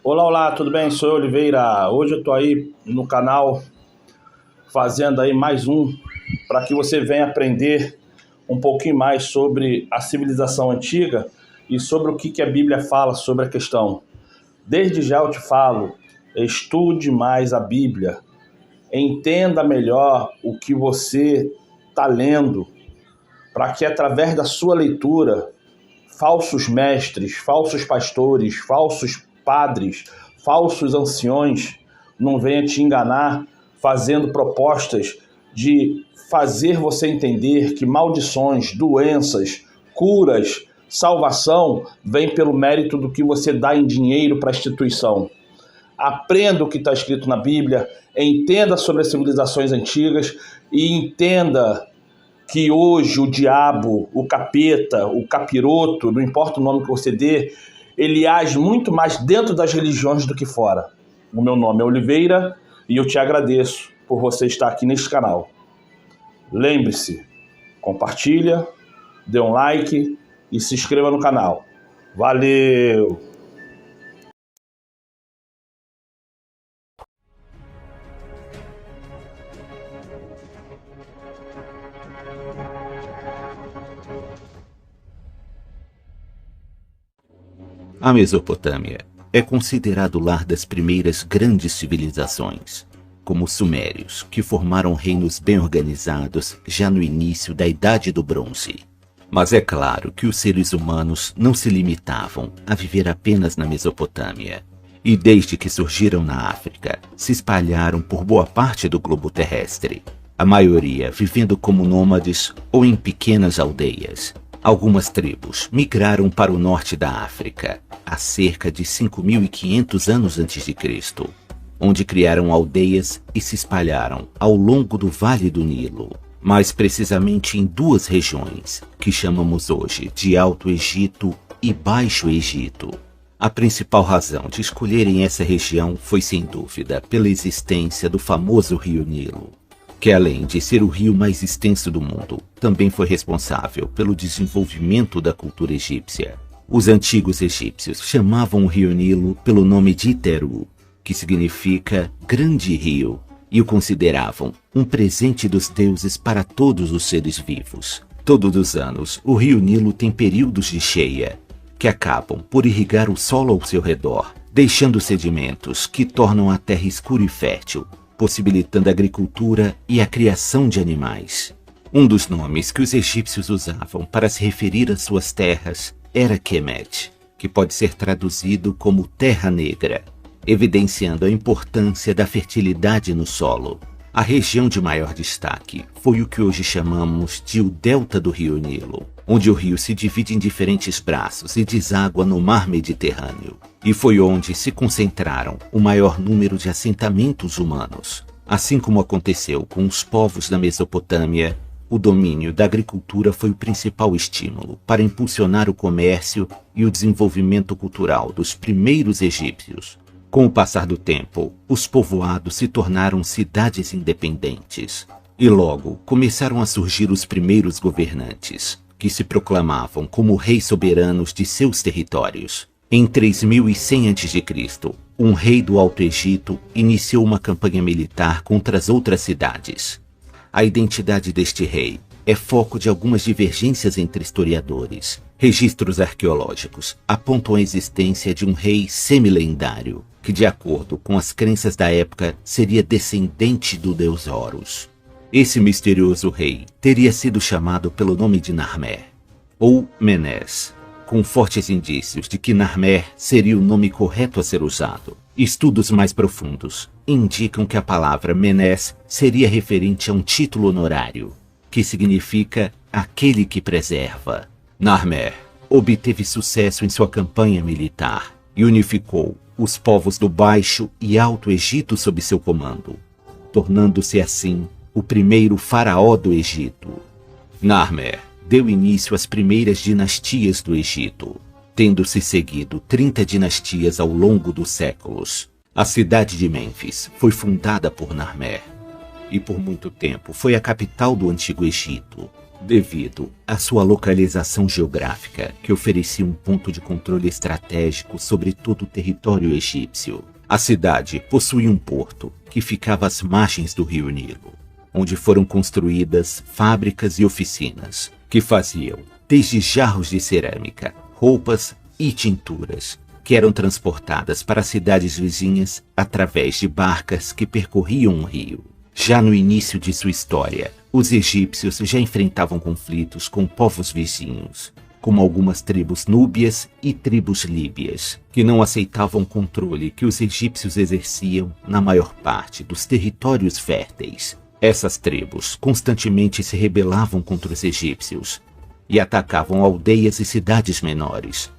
Olá, olá, tudo bem? Sou eu, Oliveira. Hoje eu tô aí no canal fazendo aí mais um para que você venha aprender um pouquinho mais sobre a civilização antiga e sobre o que a Bíblia fala sobre a questão. Desde já eu te falo, estude mais a Bíblia, entenda melhor o que você está lendo, para que através da sua leitura, falsos mestres, falsos pastores, falsos padres, falsos anciões não venham te enganar fazendo propostas de fazer você entender que maldições, doenças, curas, salvação vem pelo mérito do que você dá em dinheiro para a instituição. Aprenda o que está escrito na Bíblia, entenda sobre as civilizações antigas e entenda que hoje o diabo, o capeta, o capiroto, não importa o nome que você dê, ele age muito mais dentro das religiões do que fora. O meu nome é Oliveira e eu te agradeço por você estar aqui neste canal. Lembre-se, compartilha, dê um like e se inscreva no canal. Valeu! A Mesopotâmia é considerado o lar das primeiras grandes civilizações, como os Sumérios, que formaram reinos bem organizados já no início da Idade do Bronze. Mas é claro que os seres humanos não se limitavam a viver apenas na Mesopotâmia, e desde que surgiram na África, se espalharam por boa parte do globo terrestre, a maioria vivendo como nômades ou em pequenas aldeias. Algumas tribos migraram para o norte da África há cerca de 5.500 anos antes de Cristo, onde criaram aldeias e se espalharam ao longo do Vale do Nilo, mais precisamente em duas regiões, que chamamos hoje de Alto Egito e Baixo Egito. A principal razão de escolherem essa região foi, sem dúvida, pela existência do famoso Rio Nilo, que além de ser o rio mais extenso do mundo, também foi responsável pelo desenvolvimento da cultura egípcia. Os antigos egípcios chamavam o rio Nilo pelo nome de Iteru, que significa Grande Rio, e o consideravam um presente dos deuses para todos os seres vivos. Todos os anos, o rio Nilo tem períodos de cheia, que acabam por irrigar o solo ao seu redor, deixando sedimentos que tornam a terra escura e fértil, possibilitando a agricultura e a criação de animais. Um dos nomes que os egípcios usavam para se referir às suas terras era Kemet, que pode ser traduzido como Terra Negra, evidenciando a importância da fertilidade no solo. A região de maior destaque foi o que hoje chamamos de o Delta do Rio Nilo, onde o rio se divide em diferentes braços e deságua no mar Mediterrâneo. E foi onde se concentraram o maior número de assentamentos humanos. Assim como aconteceu com os povos da Mesopotâmia, o domínio da agricultura foi o principal estímulo para impulsionar o comércio e o desenvolvimento cultural dos primeiros egípcios. Com o passar do tempo, os povoados se tornaram cidades independentes. E logo começaram a surgir os primeiros governantes, que se proclamavam como reis soberanos de seus territórios. Em 3100 a.C., um rei do Alto Egito iniciou uma campanha militar contra as outras cidades. A identidade deste rei é foco de algumas divergências entre historiadores. Registros arqueológicos apontam a existência de um rei semi-lendário, que, de acordo com as crenças da época, seria descendente do deus Horus. Esse misterioso rei teria sido chamado pelo nome de Narmer, ou Menes, com fortes indícios de que Narmer seria o nome correto a ser usado. Estudos mais profundos indicam que a palavra Menes seria referente a um título honorário, que significa aquele que preserva. Narmer obteve sucesso em sua campanha militar e unificou os povos do Baixo e Alto Egito sob seu comando, tornando-se assim o primeiro faraó do Egito. Narmer deu início às primeiras dinastias do Egito, tendo-se seguido 30 dinastias ao longo dos séculos. A cidade de Mênfis foi fundada por Narmer e por muito tempo foi a capital do Antigo Egito. devido à sua localização geográfica, que oferecia um ponto de controle estratégico sobre todo o território egípcio. A cidade possuía um porto que ficava às margens do rio Nilo, onde foram construídas fábricas e oficinas que faziam desde jarros de cerâmica, roupas e tinturas, que eram transportadas para cidades vizinhas através de barcas que percorriam um rio. Já no início de sua história, os egípcios já enfrentavam conflitos com povos vizinhos, como algumas tribos núbias e tribos líbias, que não aceitavam o controle que os egípcios exerciam na maior parte dos territórios férteis. Essas tribos constantemente se rebelavam contra os egípcios e atacavam aldeias e cidades menores,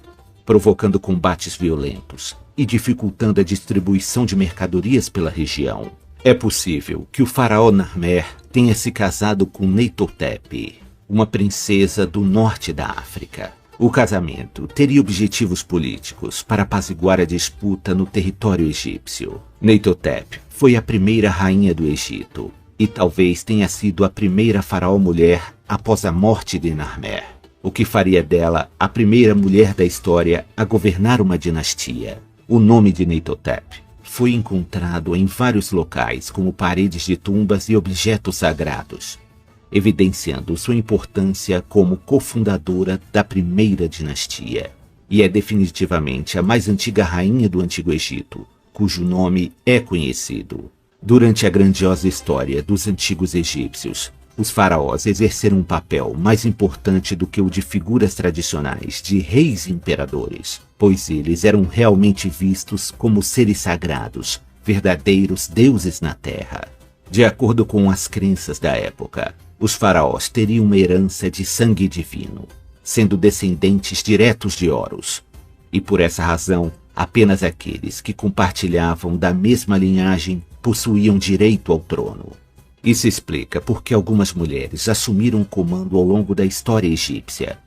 provocando combates violentos e dificultando a distribuição de mercadorias pela região. É possível que o faraó Narmer tenha se casado com Neitotep, uma princesa do norte da África. O casamento teria objetivos políticos para apaziguar a disputa no território egípcio. Neitotep foi a primeira rainha do Egito e talvez tenha sido a primeira faraó mulher após a morte de Narmer, o que faria dela a primeira mulher da história a governar uma dinastia. O nome de Neitotep foi encontrado em vários locais como paredes de tumbas e objetos sagrados, evidenciando sua importância como cofundadora da primeira dinastia. E é definitivamente a mais antiga rainha do Antigo Egito, cujo nome é conhecido. Durante a grandiosa história dos antigos egípcios, os faraós exerceram um papel mais importante do que o de figuras tradicionais de reis e imperadores, pois eles eram realmente vistos como seres sagrados, verdadeiros deuses na terra. De acordo com as crenças da época, os faraós teriam uma herança de sangue divino, sendo descendentes diretos de Horus, e por essa razão, apenas aqueles que compartilhavam da mesma linhagem possuíam direito ao trono. Isso explica por que algumas mulheres assumiram o comando ao longo da história egípcia,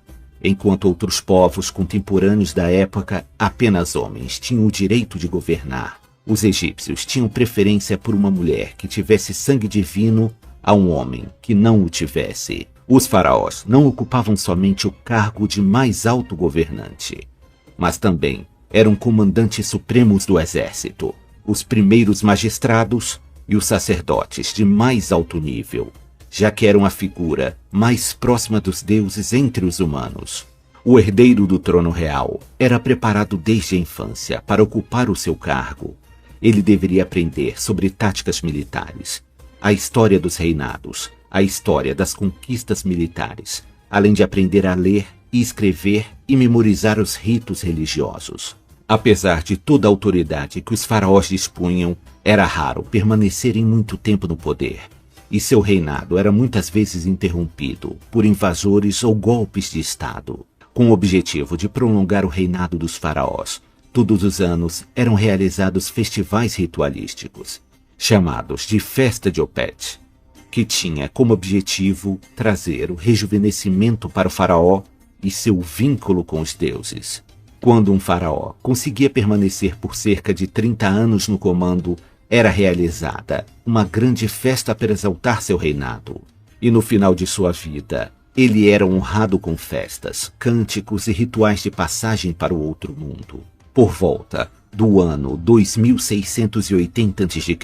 enquanto outros povos contemporâneos da época, apenas homens, tinham o direito de governar. Os egípcios tinham preferência por uma mulher que tivesse sangue divino a um homem que não o tivesse. Os faraós não ocupavam somente o cargo de mais alto governante, mas também eram comandantes supremos do exército, os primeiros magistrados e os sacerdotes de mais alto nível, já que eram a figura mais próxima dos deuses entre os humanos. O herdeiro do trono real era preparado desde a infância para ocupar o seu cargo. Ele deveria aprender sobre táticas militares, a história dos reinados, a história das conquistas militares, além de aprender a ler e escrever e memorizar os ritos religiosos. Apesar de toda a autoridade que os faraós dispunham, era raro permanecerem muito tempo no poder, e seu reinado era muitas vezes interrompido por invasores ou golpes de Estado. Com o objetivo de prolongar o reinado dos faraós, todos os anos eram realizados festivais ritualísticos, chamados de Festa de Opet, que tinha como objetivo trazer o rejuvenescimento para o faraó e seu vínculo com os deuses. Quando um faraó conseguia permanecer por cerca de 30 anos no comando, era realizada uma grande festa para exaltar seu reinado. E no final de sua vida, ele era honrado com festas, cânticos e rituais de passagem para o outro mundo. Por volta do ano 2680 a.C.,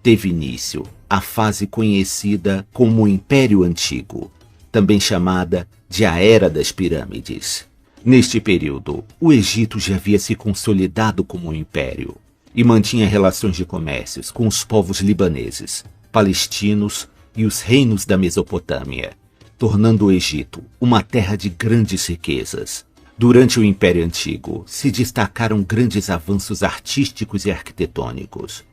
teve início a fase conhecida como o Império Antigo, também chamada de a Era das Pirâmides. Neste período, o Egito já havia se consolidado como um império e mantinha relações de comércios com os povos libaneses, palestinos e os reinos da Mesopotâmia, tornando o Egito uma terra de grandes riquezas. Durante o Império Antigo, se destacaram grandes avanços artísticos e arquitetônicos,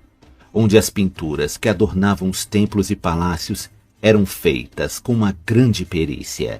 onde as pinturas que adornavam os templos e palácios eram feitas com uma grande perícia,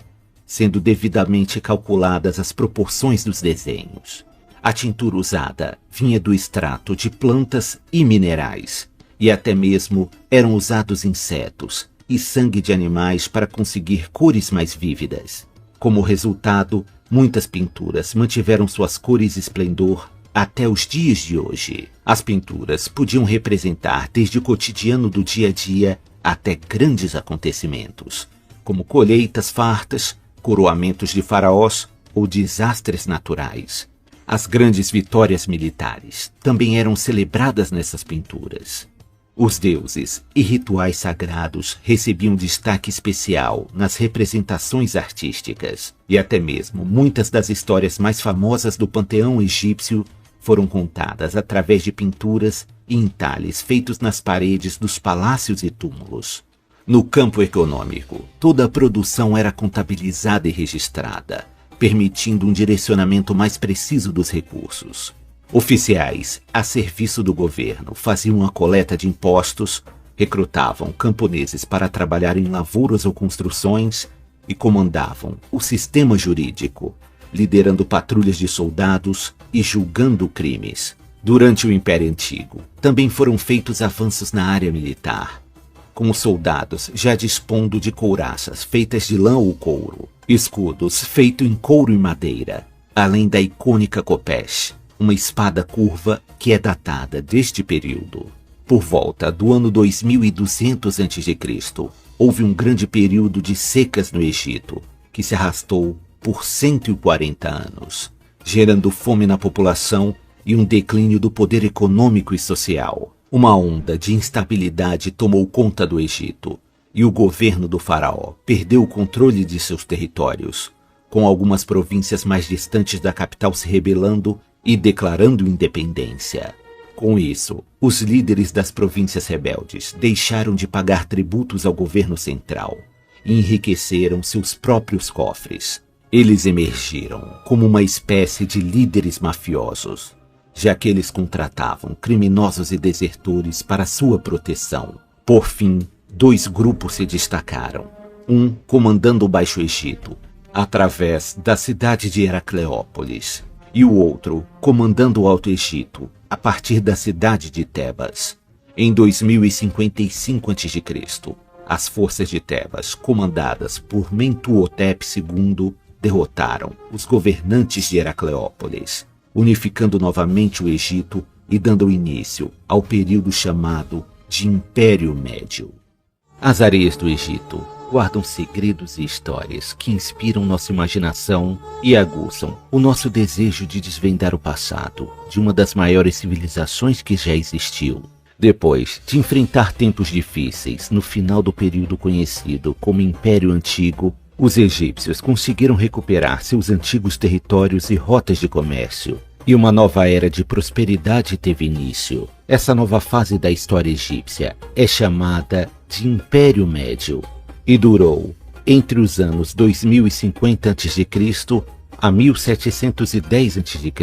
sendo devidamente calculadas as proporções dos desenhos. A tintura usada vinha do extrato de plantas e minerais, e até mesmo eram usados insetos e sangue de animais para conseguir cores mais vívidas. Como resultado, muitas pinturas mantiveram suas cores e esplendor até os dias de hoje. As pinturas podiam representar desde o cotidiano do dia a dia até grandes acontecimentos, como colheitas fartas, coroamentos de faraós ou desastres naturais. As grandes vitórias militares também eram celebradas nessas pinturas. Os deuses e rituais sagrados recebiam destaque especial nas representações artísticas, e até mesmo muitas das histórias mais famosas do panteão egípcio foram contadas através de pinturas e entalhes feitos nas paredes dos palácios e túmulos. No campo econômico, toda a produção era contabilizada e registrada, permitindo um direcionamento mais preciso dos recursos. Oficiais a serviço do governo faziam a coleta de impostos, recrutavam camponeses para trabalhar em lavouras ou construções e comandavam o sistema jurídico, liderando patrulhas de soldados e julgando crimes. Durante o Império Antigo, também foram feitos avanços na área militar, com os soldados já dispondo de couraças feitas de lã ou couro, escudos feitos em couro e madeira, além da icônica khopesh, uma espada curva que é datada deste período. Por volta do ano 2200 a.C., houve um grande período de secas no Egito, que se arrastou por 140 anos, gerando fome na população e um declínio do poder econômico e social. Uma onda de instabilidade tomou conta do Egito, e o governo do faraó perdeu o controle de seus territórios, com algumas províncias mais distantes da capital se rebelando e declarando independência. Com isso, os líderes das províncias rebeldes deixaram de pagar tributos ao governo central e enriqueceram seus próprios cofres. Eles emergiram como uma espécie de líderes mafiosos, já que eles contratavam criminosos e desertores para sua proteção. Por fim, dois grupos se destacaram, um comandando o Baixo Egito, através da cidade de Heracleópolis, e o outro comandando o Alto Egito, a partir da cidade de Tebas. Em 2055 a.C., as forças de Tebas, comandadas por Mentuhotep II, derrotaram os governantes de Heracleópolis, unificando novamente o Egito e dando início ao período chamado de Império Médio. As areias do Egito guardam segredos e histórias que inspiram nossa imaginação e aguçam o nosso desejo de desvendar o passado de uma das maiores civilizações que já existiu. Depois de enfrentar tempos difíceis no final do período conhecido como Império Antigo, os egípcios conseguiram recuperar seus antigos territórios e rotas de comércio, e uma nova era de prosperidade teve início. Essa nova fase da história egípcia é chamada de Império Médio e durou entre os anos 2050 a.C. a 1710 a.C.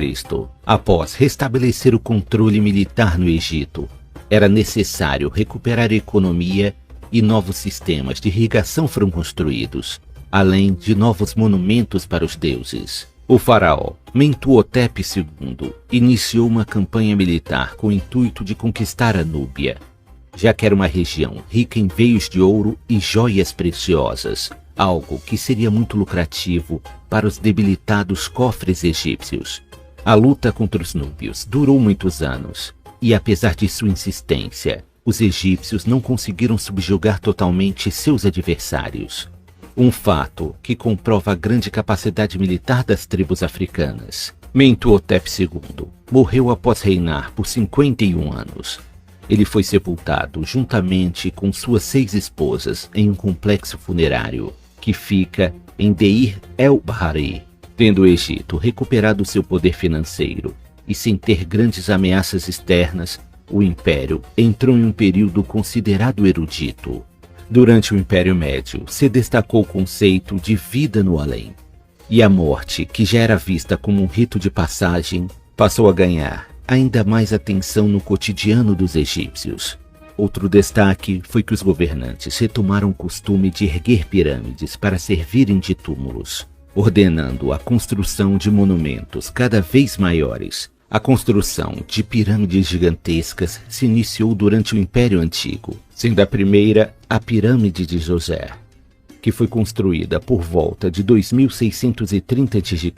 Após restabelecer o controle militar no Egito, era necessário recuperar a economia e novos sistemas de irrigação foram construídos, além de novos monumentos para os deuses. O faraó Mentuhotep II iniciou uma campanha militar com o intuito de conquistar a Núbia, já que era uma região rica em veios de ouro e joias preciosas, algo que seria muito lucrativo para os debilitados cofres egípcios. A luta contra os núbios durou muitos anos, e apesar de sua insistência, os egípcios não conseguiram subjugar totalmente seus adversários. Um fato que comprova a grande capacidade militar das tribos africanas. Mentuhotep II morreu após reinar por 51 anos. Ele foi sepultado juntamente com suas 6 esposas em um complexo funerário que fica em Deir el-Bahari. Tendo o Egito recuperado seu poder financeiro e sem ter grandes ameaças externas, o Império entrou em um período considerado erudito. Durante o Império Médio, se destacou o conceito de vida no além, e a morte, que já era vista como um rito de passagem, passou a ganhar ainda mais atenção no cotidiano dos egípcios. Outro destaque foi que os governantes retomaram o costume de erguer pirâmides para servirem de túmulos, ordenando a construção de monumentos cada vez maiores. A construção de pirâmides gigantescas se iniciou durante o Império Antigo, sendo a primeira a Pirâmide de Djoser, que foi construída por volta de 2630 a.C.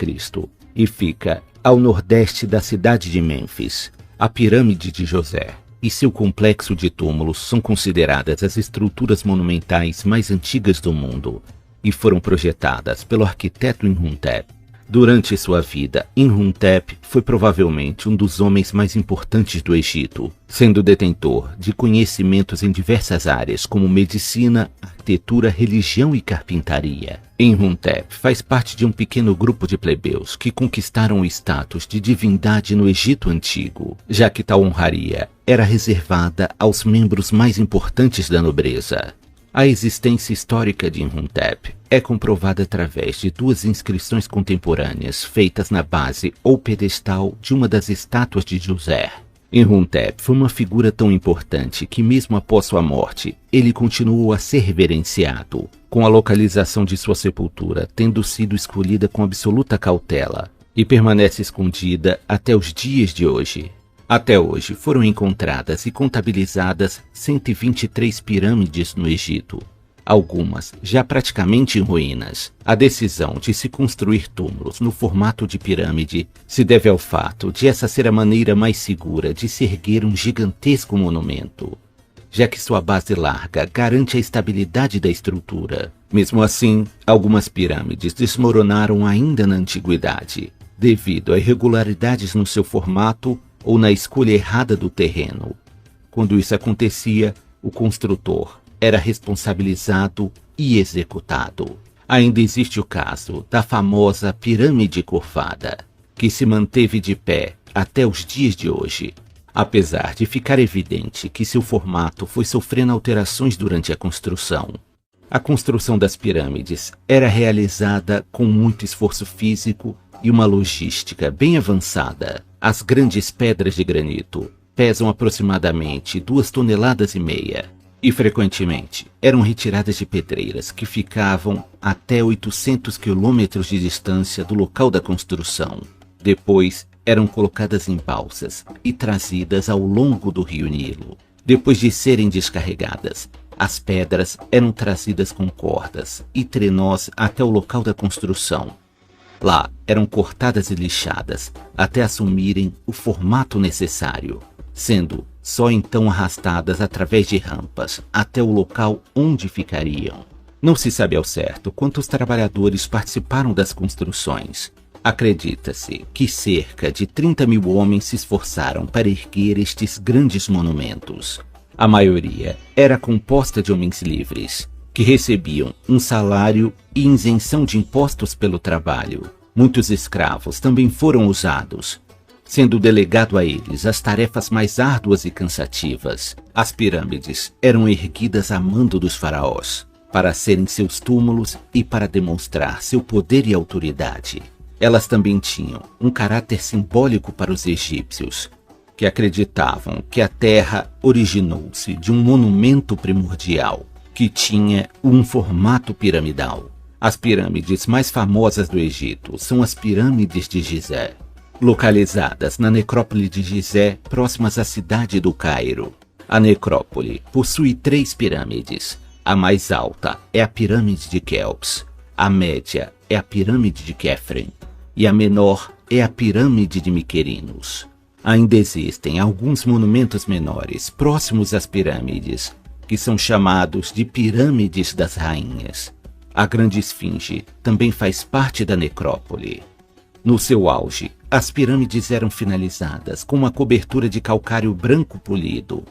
e fica ao nordeste da cidade de Mênfis. A Pirâmide de Djoser e seu complexo de túmulos são consideradas as estruturas monumentais mais antigas do mundo e foram projetadas pelo arquiteto Imhotep. Durante sua vida, Imhotep foi provavelmente um dos homens mais importantes do Egito, sendo detentor de conhecimentos em diversas áreas como medicina, arquitetura, religião e carpintaria. Imhotep faz parte de um pequeno grupo de plebeus que conquistaram o status de divindade no Egito Antigo, já que tal honraria era reservada aos membros mais importantes da nobreza. A existência histórica de Imhotep é comprovada através de 2 inscrições contemporâneas feitas na base ou pedestal de uma das estátuas de Djoser. Imhotep foi uma figura tão importante que mesmo após sua morte, ele continuou a ser reverenciado, com a localização de sua sepultura tendo sido escolhida com absoluta cautela e permanece escondida até os dias de hoje. Até hoje foram encontradas e contabilizadas 123 pirâmides no Egito, algumas já praticamente em ruínas. A decisão de se construir túmulos no formato de pirâmide se deve ao fato de essa ser a maneira mais segura de se erguer um gigantesco monumento, já que sua base larga garante a estabilidade da estrutura. Mesmo assim, algumas pirâmides desmoronaram ainda na antiguidade, devido a irregularidades no seu formato ou na escolha errada do terreno. Quando isso acontecia, o construtor era responsabilizado e executado. Ainda existe o caso da famosa pirâmide curvada, que se manteve de pé até os dias de hoje, apesar de ficar evidente que seu formato foi sofrendo alterações durante a construção. A construção das pirâmides era realizada com muito esforço físico e uma logística bem avançada. As grandes pedras de granito pesam aproximadamente 2,5 toneladas e frequentemente eram retiradas de pedreiras que ficavam até 800 quilômetros de distância do local da construção. Depois eram colocadas em balsas e trazidas ao longo do rio Nilo. Depois de serem descarregadas, as pedras eram trazidas com cordas e trenós até o local da construção. Lá eram cortadas e lixadas até assumirem o formato necessário, sendo só então arrastadas através de rampas até o local onde ficariam. Não se sabe ao certo quantos trabalhadores participaram das construções. Acredita-se que cerca de 30 mil homens se esforçaram para erguer estes grandes monumentos. A maioria era composta de homens livres, que recebiam um salário e isenção de impostos pelo trabalho. Muitos escravos também foram usados, sendo delegado a eles as tarefas mais árduas e cansativas. As pirâmides eram erguidas a mando dos faraós, para serem seus túmulos e para demonstrar seu poder e autoridade. Elas também tinham um caráter simbólico para os egípcios, que acreditavam que a Terra originou-se de um monumento primordial, que tinha um formato piramidal. As pirâmides mais famosas do Egito são as pirâmides de Gizé, localizadas na necrópole de Gizé, próximas à cidade do Cairo. A necrópole possui 3 pirâmides. A mais alta é a pirâmide de Quéops, a média é a pirâmide de Quefren e a menor é a pirâmide de Miquerinos. Ainda existem alguns monumentos menores próximos às pirâmides, que são chamados de pirâmides das rainhas. A Grande Esfinge também faz parte da necrópole. No seu auge, as pirâmides eram finalizadas com uma cobertura de calcário branco polido,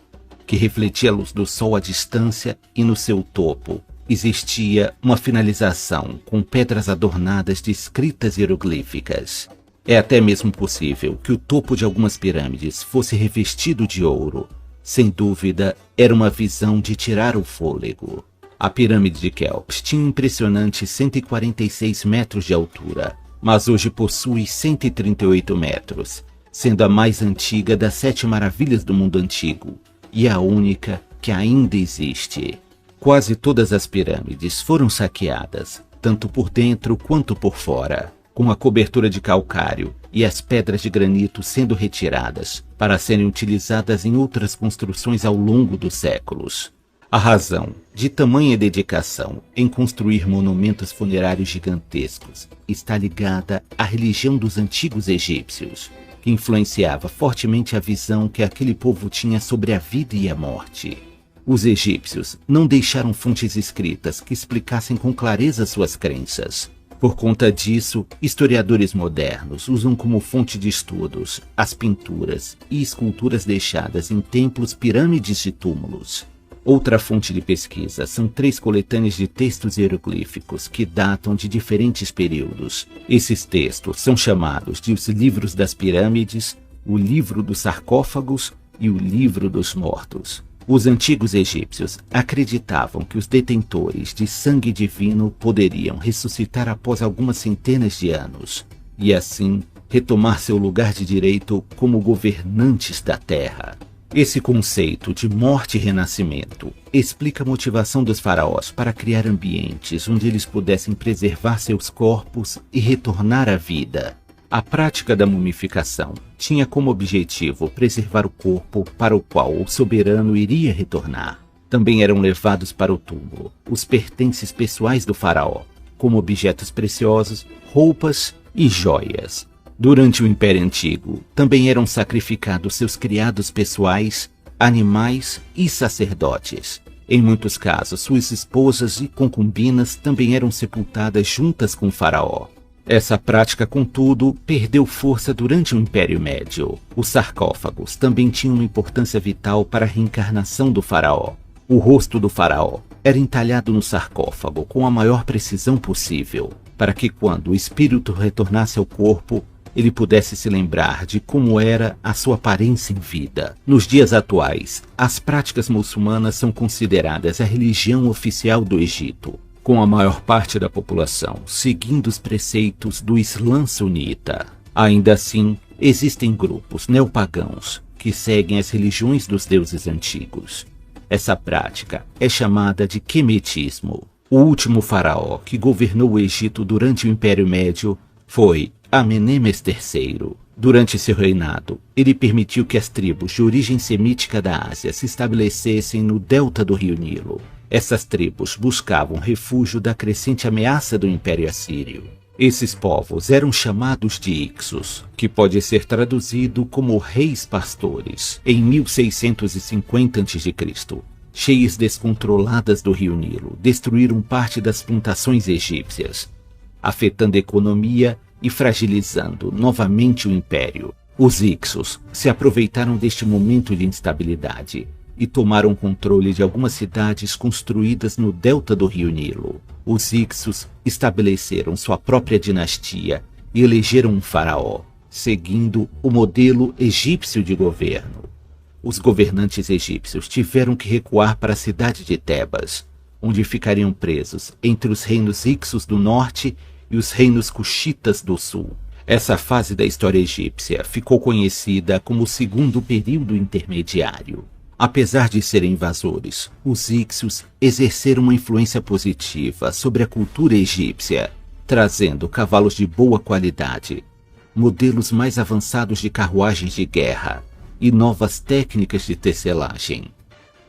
que refletia a luz do sol à distância, e no seu topo existia uma finalização com pedras adornadas de escritas hieroglíficas. É até mesmo possível que o topo de algumas pirâmides fosse revestido de ouro. Sem dúvida, era uma visão de tirar o fôlego. A pirâmide de Quéops tinha impressionantes 146 metros de altura, mas hoje possui 138 metros, sendo a mais antiga das 7 maravilhas do mundo antigo e a única que ainda existe. Quase todas as pirâmides foram saqueadas, tanto por dentro quanto por fora, com a cobertura de calcário e as pedras de granito sendo retiradas para serem utilizadas em outras construções ao longo dos séculos. A razão de tamanha dedicação em construir monumentos funerários gigantescos está ligada à religião dos antigos egípcios, que influenciava fortemente a visão que aquele povo tinha sobre a vida e a morte. Os egípcios não deixaram fontes escritas que explicassem com clareza suas crenças. Por conta disso, historiadores modernos usam como fonte de estudos as pinturas e esculturas deixadas em templos, pirâmides e túmulos. Outra fonte de pesquisa são 3 coletâneas de textos hieroglíficos que datam de diferentes períodos. Esses textos são chamados de os livros das pirâmides, o livro dos sarcófagos e o livro dos mortos. Os antigos egípcios acreditavam que os detentores de sangue divino poderiam ressuscitar após algumas centenas de anos, e assim retomar seu lugar de direito como governantes da Terra. Esse conceito de morte e renascimento explica a motivação dos faraós para criar ambientes onde eles pudessem preservar seus corpos e retornar à vida. A prática da mumificação tinha como objetivo preservar o corpo para o qual o soberano iria retornar. Também eram levados para o túmulo os pertences pessoais do faraó, como objetos preciosos, roupas e joias. Durante o Império Antigo, também eram sacrificados seus criados pessoais, animais e sacerdotes. Em muitos casos, suas esposas e concubinas também eram sepultadas juntas com o faraó. Essa prática, contudo, perdeu força durante o Império Médio. Os sarcófagos também tinham uma importância vital para a reencarnação do faraó. O rosto do faraó era entalhado no sarcófago com a maior precisão possível, para que quando o espírito retornasse ao corpo, ele pudesse se lembrar de como era a sua aparência em vida. Nos dias atuais, as práticas muçulmanas são consideradas a religião oficial do Egito, com a maior parte da população seguindo os preceitos do Islã sunita. Ainda assim, existem grupos neopagãos que seguem as religiões dos deuses antigos. Essa prática é chamada de quemetismo. O último faraó que governou o Egito durante o Império Médio foi Amenemes III. Durante seu reinado, ele permitiu que as tribos de origem semítica da Ásia se estabelecessem no delta do rio Nilo. Essas tribos buscavam refúgio da crescente ameaça do Império Assírio. Esses povos eram chamados de Ixos, que pode ser traduzido como reis pastores. Em 1650 a.C., cheias descontroladas do rio Nilo destruíram parte das plantações egípcias, afetando a economia e fragilizando novamente o império. Os Ixos se aproveitaram deste momento de instabilidade e tomaram controle de algumas cidades construídas no delta do rio Nilo. Os Ixos estabeleceram sua própria dinastia e elegeram um faraó, seguindo o modelo egípcio de governo. Os governantes egípcios tiveram que recuar para a cidade de Tebas, onde ficariam presos entre os reinos Ixos do norte e os reinos Cuxitas do sul. Essa fase da história egípcia ficou conhecida como o segundo período intermediário. Apesar de serem invasores, os Ixos exerceram uma influência positiva sobre a cultura egípcia, trazendo cavalos de boa qualidade, modelos mais avançados de carruagens de guerra e novas técnicas de tecelagem.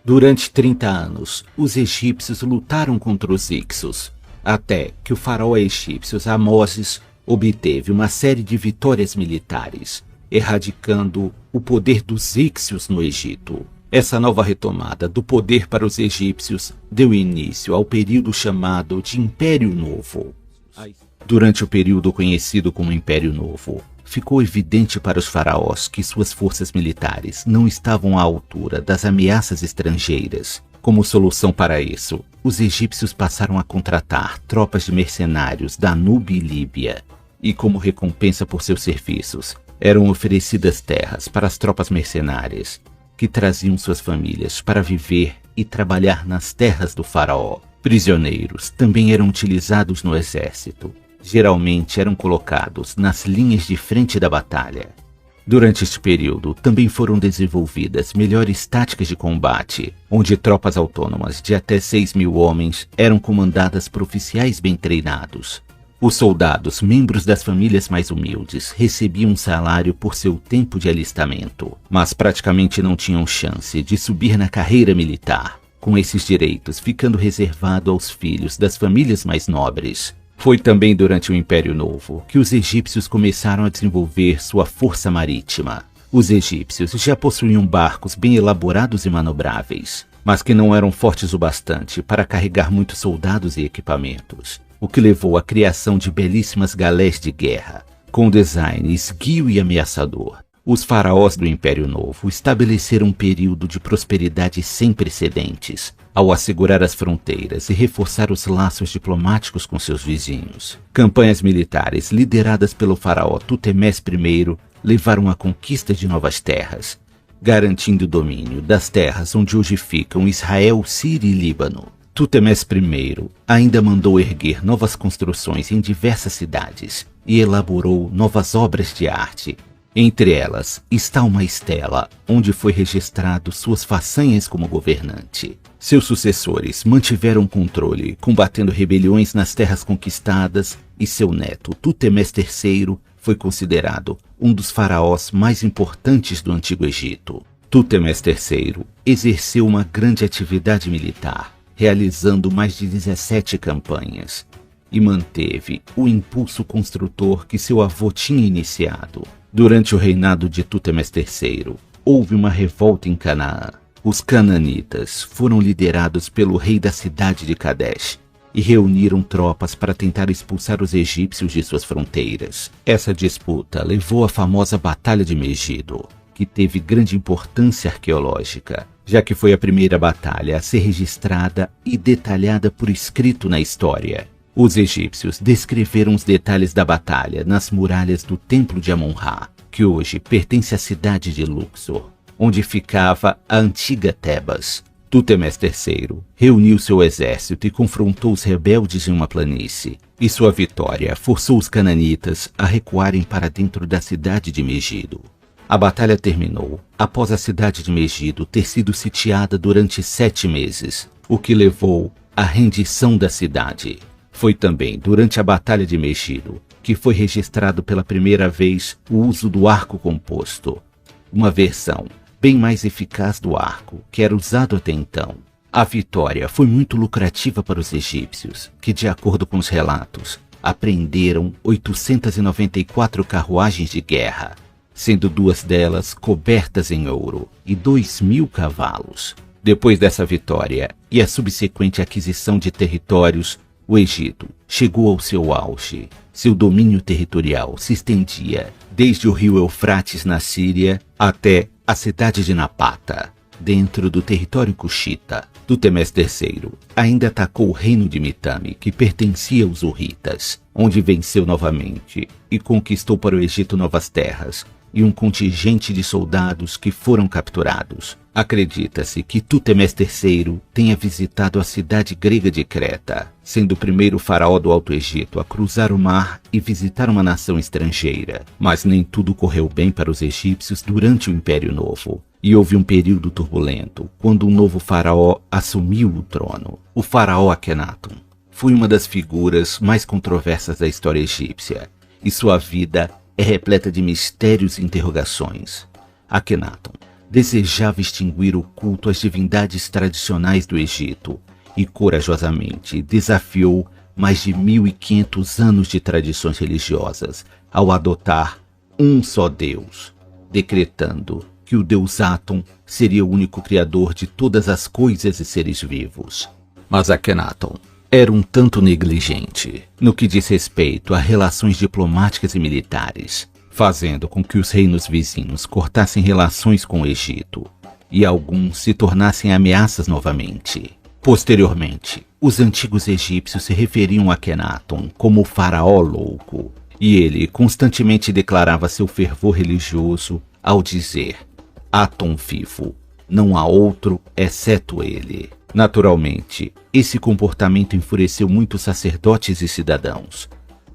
Durante 30 anos, os egípcios lutaram contra os Ixos, até que o faraó egípcio Amoses obteve uma série de vitórias militares, erradicando o poder dos Ixios no Egito. Essa nova retomada do poder para os egípcios deu início ao período chamado de Império Novo. Durante o período conhecido como Império Novo, ficou evidente para os faraós que suas forças militares não estavam à altura das ameaças estrangeiras. Como solução para isso, os egípcios passaram a contratar tropas de mercenários da Núbia e Líbia, e como recompensa por seus serviços, eram oferecidas terras para as tropas mercenárias, que traziam suas famílias para viver e trabalhar nas terras do faraó. Prisioneiros também eram utilizados no exército. Geralmente eram colocados nas linhas de frente da batalha. Durante este período, também foram desenvolvidas melhores táticas de combate, onde tropas autônomas de até 6.000 homens eram comandadas por oficiais bem treinados. Os soldados, membros das famílias mais humildes, recebiam um salário por seu tempo de alistamento, mas praticamente não tinham chance de subir na carreira militar, com esses direitos ficando reservado aos filhos das famílias mais nobres. Foi também durante o Império Novo que os egípcios começaram a desenvolver sua força marítima. Os egípcios já possuíam barcos bem elaborados e manobráveis, mas que não eram fortes o bastante para carregar muitos soldados e equipamentos, o que levou à criação de belíssimas galés de guerra, com design esguio e ameaçador. Os faraós do Império Novo estabeleceram um período de prosperidade sem precedentes, ao assegurar as fronteiras e reforçar os laços diplomáticos com seus vizinhos. Campanhas militares lideradas pelo faraó Tutemés I levaram à conquista de novas terras, garantindo o domínio das terras onde hoje ficam Israel, Síria e Líbano. Tutemés I ainda mandou erguer novas construções em diversas cidades e elaborou novas obras de arte. Entre elas está uma estela onde foi registrado suas façanhas como governante. Seus sucessores mantiveram controle, combatendo rebeliões nas terras conquistadas, e seu neto Tutemés III foi considerado um dos faraós mais importantes do Antigo Egito. Tutemés III exerceu uma grande atividade militar, realizando mais de 17 campanhas, e manteve o impulso construtor que seu avô tinha iniciado. Durante o reinado de Tutemés III, houve uma revolta em Canaã. Os cananitas foram liderados pelo rei da cidade de Kadesh e reuniram tropas para tentar expulsar os egípcios de suas fronteiras. Essa disputa levou à famosa Batalha de Megido, que teve grande importância arqueológica, já que foi a primeira batalha a ser registrada e detalhada por escrito na história. Os egípcios descreveram os detalhes da batalha nas muralhas do Templo de Amon-Ra, que hoje pertence à cidade de Luxor, onde ficava a antiga Tebas. Tutemés III reuniu seu exército e confrontou os rebeldes em uma planície, e sua vitória forçou os cananitas a recuarem para dentro da cidade de Megido. A batalha terminou após a cidade de Megido ter sido sitiada durante 7 meses, o que levou à rendição da cidade. Foi também durante a Batalha de Megido que foi registrado pela primeira vez o uso do arco composto, uma versão bem mais eficaz do arco que era usado até então. A vitória foi muito lucrativa para os egípcios, que, de acordo com os relatos, apreenderam 894 carruagens de guerra, sendo 2 delas cobertas em ouro, e 2.000 cavalos. Depois dessa vitória e a subsequente aquisição de territórios, o Egito chegou ao seu auge. Seu domínio territorial se estendia desde o rio Eufrates na Síria até a cidade de Napata, dentro do território cuxita. Tutemés III ainda atacou o reino de Mitanni, que pertencia aos hurritas, onde venceu novamente e conquistou para o Egito novas terras e um contingente de soldados que foram capturados. Acredita-se que Tutemés III tenha visitado a cidade grega de Creta, sendo o primeiro faraó do Alto Egito a cruzar o mar e visitar uma nação estrangeira. Mas nem tudo correu bem para os egípcios durante o Império Novo, e houve um período turbulento quando um novo faraó assumiu o trono. O faraó Akhenaton foi uma das figuras mais controversas da história egípcia, e sua vida é repleta de mistérios e interrogações. Akhenaton desejava extinguir o culto às divindades tradicionais do Egito e corajosamente desafiou mais de 1.500 anos de tradições religiosas ao adotar um só Deus, decretando que o deus Aton seria o único criador de todas as coisas e seres vivos. Mas Akhenaton era um tanto negligente no que diz respeito a relações diplomáticas e militares, fazendo com que os reinos vizinhos cortassem relações com o Egito e alguns se tornassem ameaças novamente. Posteriormente, os antigos egípcios se referiam a Akhenaton como o faraó louco, e ele constantemente declarava seu fervor religioso ao dizer: Aton vivo, não há outro exceto ele. Naturalmente, esse comportamento enfureceu muitos sacerdotes e cidadãos,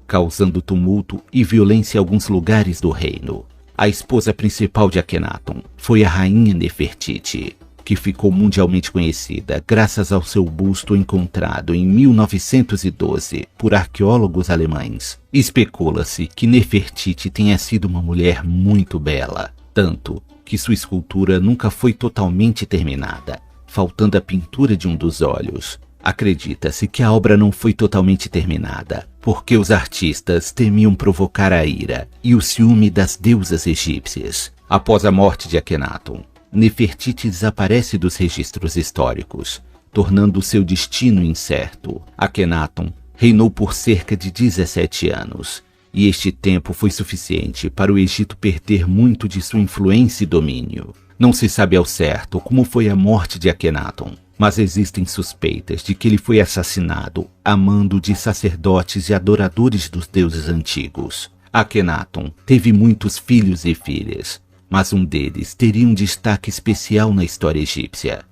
causando tumulto e violência em alguns lugares do reino. A esposa principal de Akhenaton foi a rainha Nefertiti, que ficou mundialmente conhecida graças ao seu busto encontrado em 1912 por arqueólogos alemães. Especula-se que Nefertiti tenha sido uma mulher muito bela, tanto que sua escultura nunca foi totalmente terminada, faltando a pintura de um dos olhos. Acredita-se que a obra não foi totalmente terminada, porque os artistas temiam provocar a ira e o ciúme das deusas egípcias. Após a morte de Akhenaton, Nefertiti desaparece dos registros históricos, tornando seu destino incerto. Akhenaton reinou por cerca de 17 anos, e este tempo foi suficiente para o Egito perder muito de sua influência e domínio. Não se sabe ao certo como foi a morte de Akhenaton, mas existem suspeitas de que ele foi assassinado a mando de sacerdotes e adoradores dos deuses antigos. Akhenaton teve muitos filhos e filhas, mas um deles teria um destaque especial na história egípcia.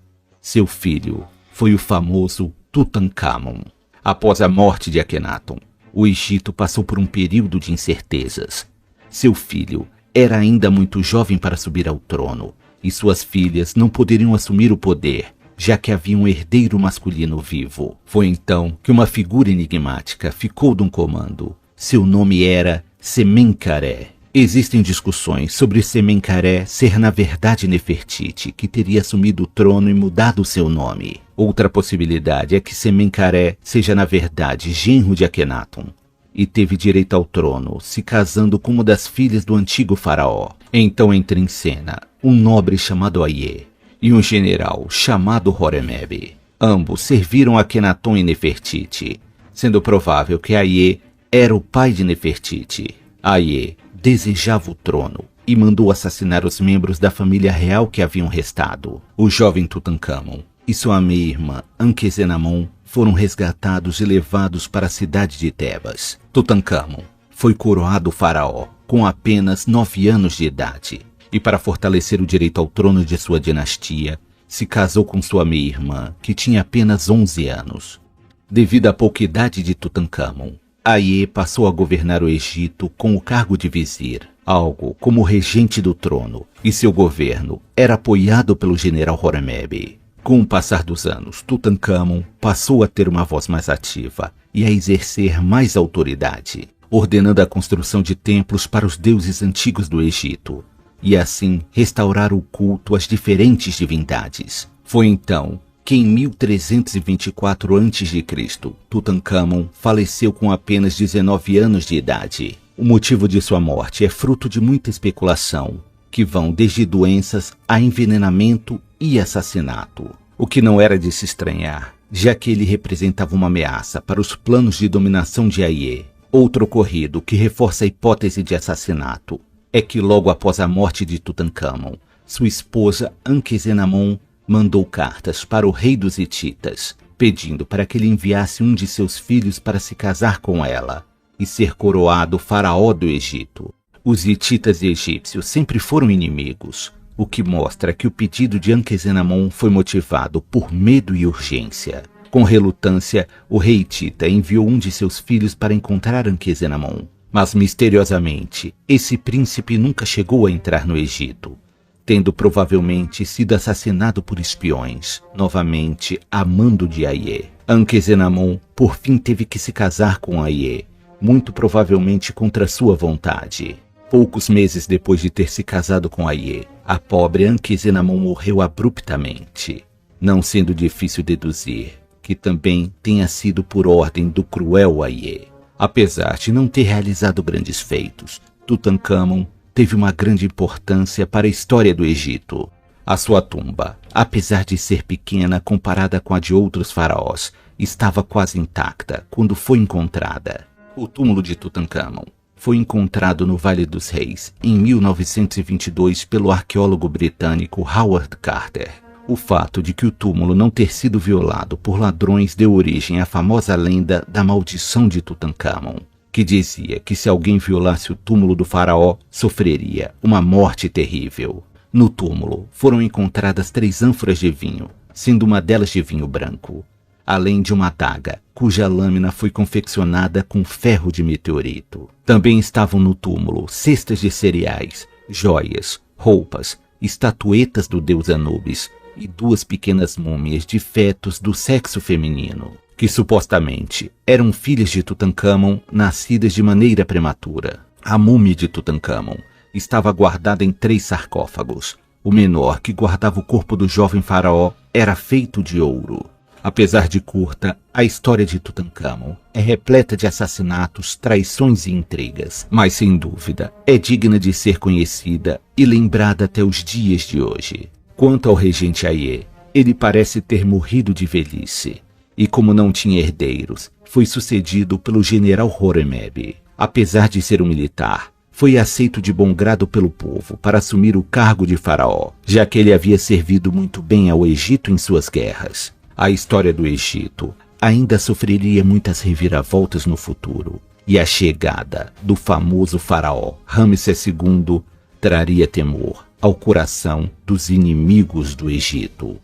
Seu filho foi o famoso Tutankhamon. Após a morte de Akhenaton, o Egito passou por um período de incertezas. Seu filho era ainda muito jovem para subir ao trono, e suas filhas não poderiam assumir o poder, já que havia um herdeiro masculino vivo. Foi então que uma figura enigmática ficou no comando. Seu nome era Semenkaré. Existem discussões sobre Semenkaré ser na verdade Nefertiti, que teria assumido o trono e mudado seu nome. Outra possibilidade é que Semenkaré seja na verdade genro de Akhenaton e teve direito ao trono, se casando com uma das filhas do antigo faraó. Então entra em cena um nobre chamado Aie e um general chamado Horemheb. Ambos serviram a Akhenaton e Nefertiti, sendo provável que Aie era o pai de Nefertiti. Aie desejava o trono e mandou assassinar os membros da família real que haviam restado. O jovem Tutankhamon e sua meia-irmã Ankhesenamon foram resgatados e levados para a cidade de Tebas. Tutankhamon foi coroado faraó com apenas 9 anos de idade e, para fortalecer o direito ao trono de sua dinastia, se casou com sua meia-irmã, que tinha apenas 11 anos. Devido à pouca idade de Tutankhamon, Aie passou a governar o Egito com o cargo de vizir, algo como regente do trono, e seu governo era apoiado pelo general Horemheb. Com o passar dos anos, Tutankhamon passou a ter uma voz mais ativa e a exercer mais autoridade, ordenando a construção de templos para os deuses antigos do Egito, e assim restaurar o culto às diferentes divindades. Foi então que em 1324 a.C., Tutankhamon faleceu com apenas 19 anos de idade. O motivo de sua morte é fruto de muita especulação, que vão desde doenças a envenenamento e assassinato. O que não era de se estranhar, já que ele representava uma ameaça para os planos de dominação de Aie. Outro ocorrido que reforça a hipótese de assassinato é que logo após a morte de Tutankhamon, sua esposa Ankhesenamon mandou cartas para o rei dos Hititas, pedindo para que ele enviasse um de seus filhos para se casar com ela e ser coroado faraó do Egito. Os hititas e egípcios sempre foram inimigos, o que mostra que o pedido de Ankhesenamon foi motivado por medo e urgência. Com relutância, o rei hitita enviou um de seus filhos para encontrar Ankhesenamon, mas misteriosamente, esse príncipe nunca chegou a entrar no Egito, tendo provavelmente sido assassinado por espiões, novamente a mando de Aie. Ankhesenamon, por fim, teve que se casar com Aie, muito provavelmente contra sua vontade. Poucos meses depois de ter se casado com Aie, a pobre Ankhesenamon morreu abruptamente, não sendo difícil deduzir que também tenha sido por ordem do cruel Aie. Apesar de não ter realizado grandes feitos, Tutankhamon teve uma grande importância para a história do Egito. A sua tumba, apesar de ser pequena comparada com a de outros faraós, estava quase intacta quando foi encontrada. O túmulo de Tutankhamon foi encontrado no Vale dos Reis em 1922 pelo arqueólogo britânico Howard Carter. O fato de que o túmulo não ter sido violado por ladrões deu origem à famosa lenda da maldição de Tutankhamon, que dizia que se alguém violasse o túmulo do faraó, sofreria uma morte terrível. No túmulo foram encontradas 3 ânforas de vinho, sendo uma delas de vinho branco, além de uma adaga, cuja lâmina foi confeccionada com ferro de meteorito. Também estavam no túmulo cestas de cereais, joias, roupas, estatuetas do deus Anubis e 2 pequenas múmias de fetos do sexo feminino, que supostamente eram filhas de Tutankhamon nascidas de maneira prematura. A múmia de Tutankhamon estava guardada em 3 sarcófagos. O menor, que guardava o corpo do jovem faraó, era feito de ouro. Apesar de curta, a história de Tutancâmon é repleta de assassinatos, traições e intrigas, mas sem dúvida é digna de ser conhecida e lembrada até os dias de hoje. Quanto ao regente Aie, ele parece ter morrido de velhice, e como não tinha herdeiros, foi sucedido pelo general Horemheb. Apesar de ser um militar, foi aceito de bom grado pelo povo para assumir o cargo de faraó, já que ele havia servido muito bem ao Egito em suas guerras. A história do Egito ainda sofreria muitas reviravoltas no futuro, e a chegada do famoso faraó Ramsés II traria temor ao coração dos inimigos do Egito.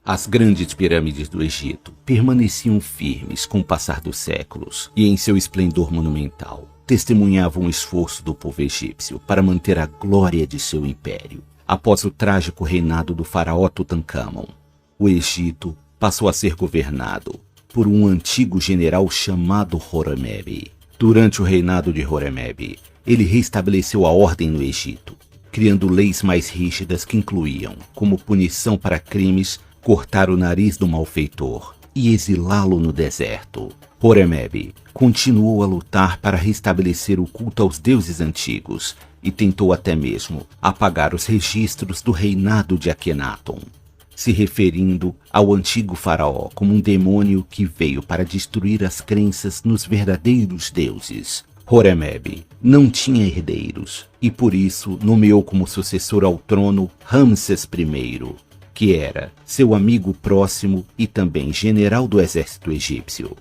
As grandes pirâmides do Egito permaneciam firmes com o passar dos séculos e, em seu esplendor monumental, testemunhavam o esforço do povo egípcio para manter a glória de seu império. Após o trágico reinado do faraó Tutancâmon, o Egito passou a ser governado por um antigo general chamado Horemheb. Durante o reinado de Horemheb, ele restabeleceu a ordem no Egito, criando leis mais rígidas que incluíam, como punição para crimes, cortar o nariz do malfeitor e exilá-lo no deserto. Horemheb continuou a lutar para restabelecer o culto aos deuses antigos e tentou até mesmo apagar os registros do reinado de Akhenaton, se referindo ao antigo faraó como um demônio que veio para destruir as crenças nos verdadeiros deuses. Horemheb não tinha herdeiros e por isso nomeou como sucessor ao trono Ramsés I, que era seu amigo próximo e também general do exército egípcio.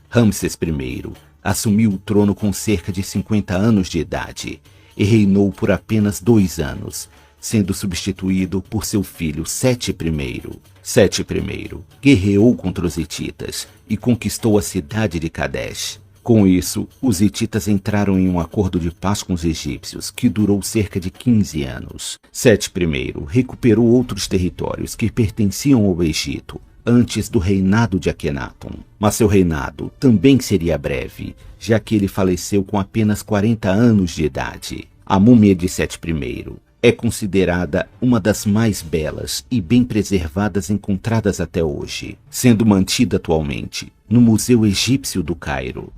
Ramsés I assumiu o trono com cerca de 50 anos de idade e reinou por apenas 2 anos, sendo substituído por seu filho Seti I. Seti I guerreou contra os hititas e conquistou a cidade de Kadesh. Com isso, os hititas entraram em um acordo de paz com os egípcios, que durou cerca de 15 anos. Seti I recuperou outros territórios que pertenciam ao Egito antes do reinado de Akhenaton. Mas seu reinado também seria breve, já que ele faleceu com apenas 40 anos de idade. A múmia de Seti I é considerada uma das mais belas e bem preservadas encontradas até hoje, sendo mantida atualmente no Museu Egípcio do Cairo.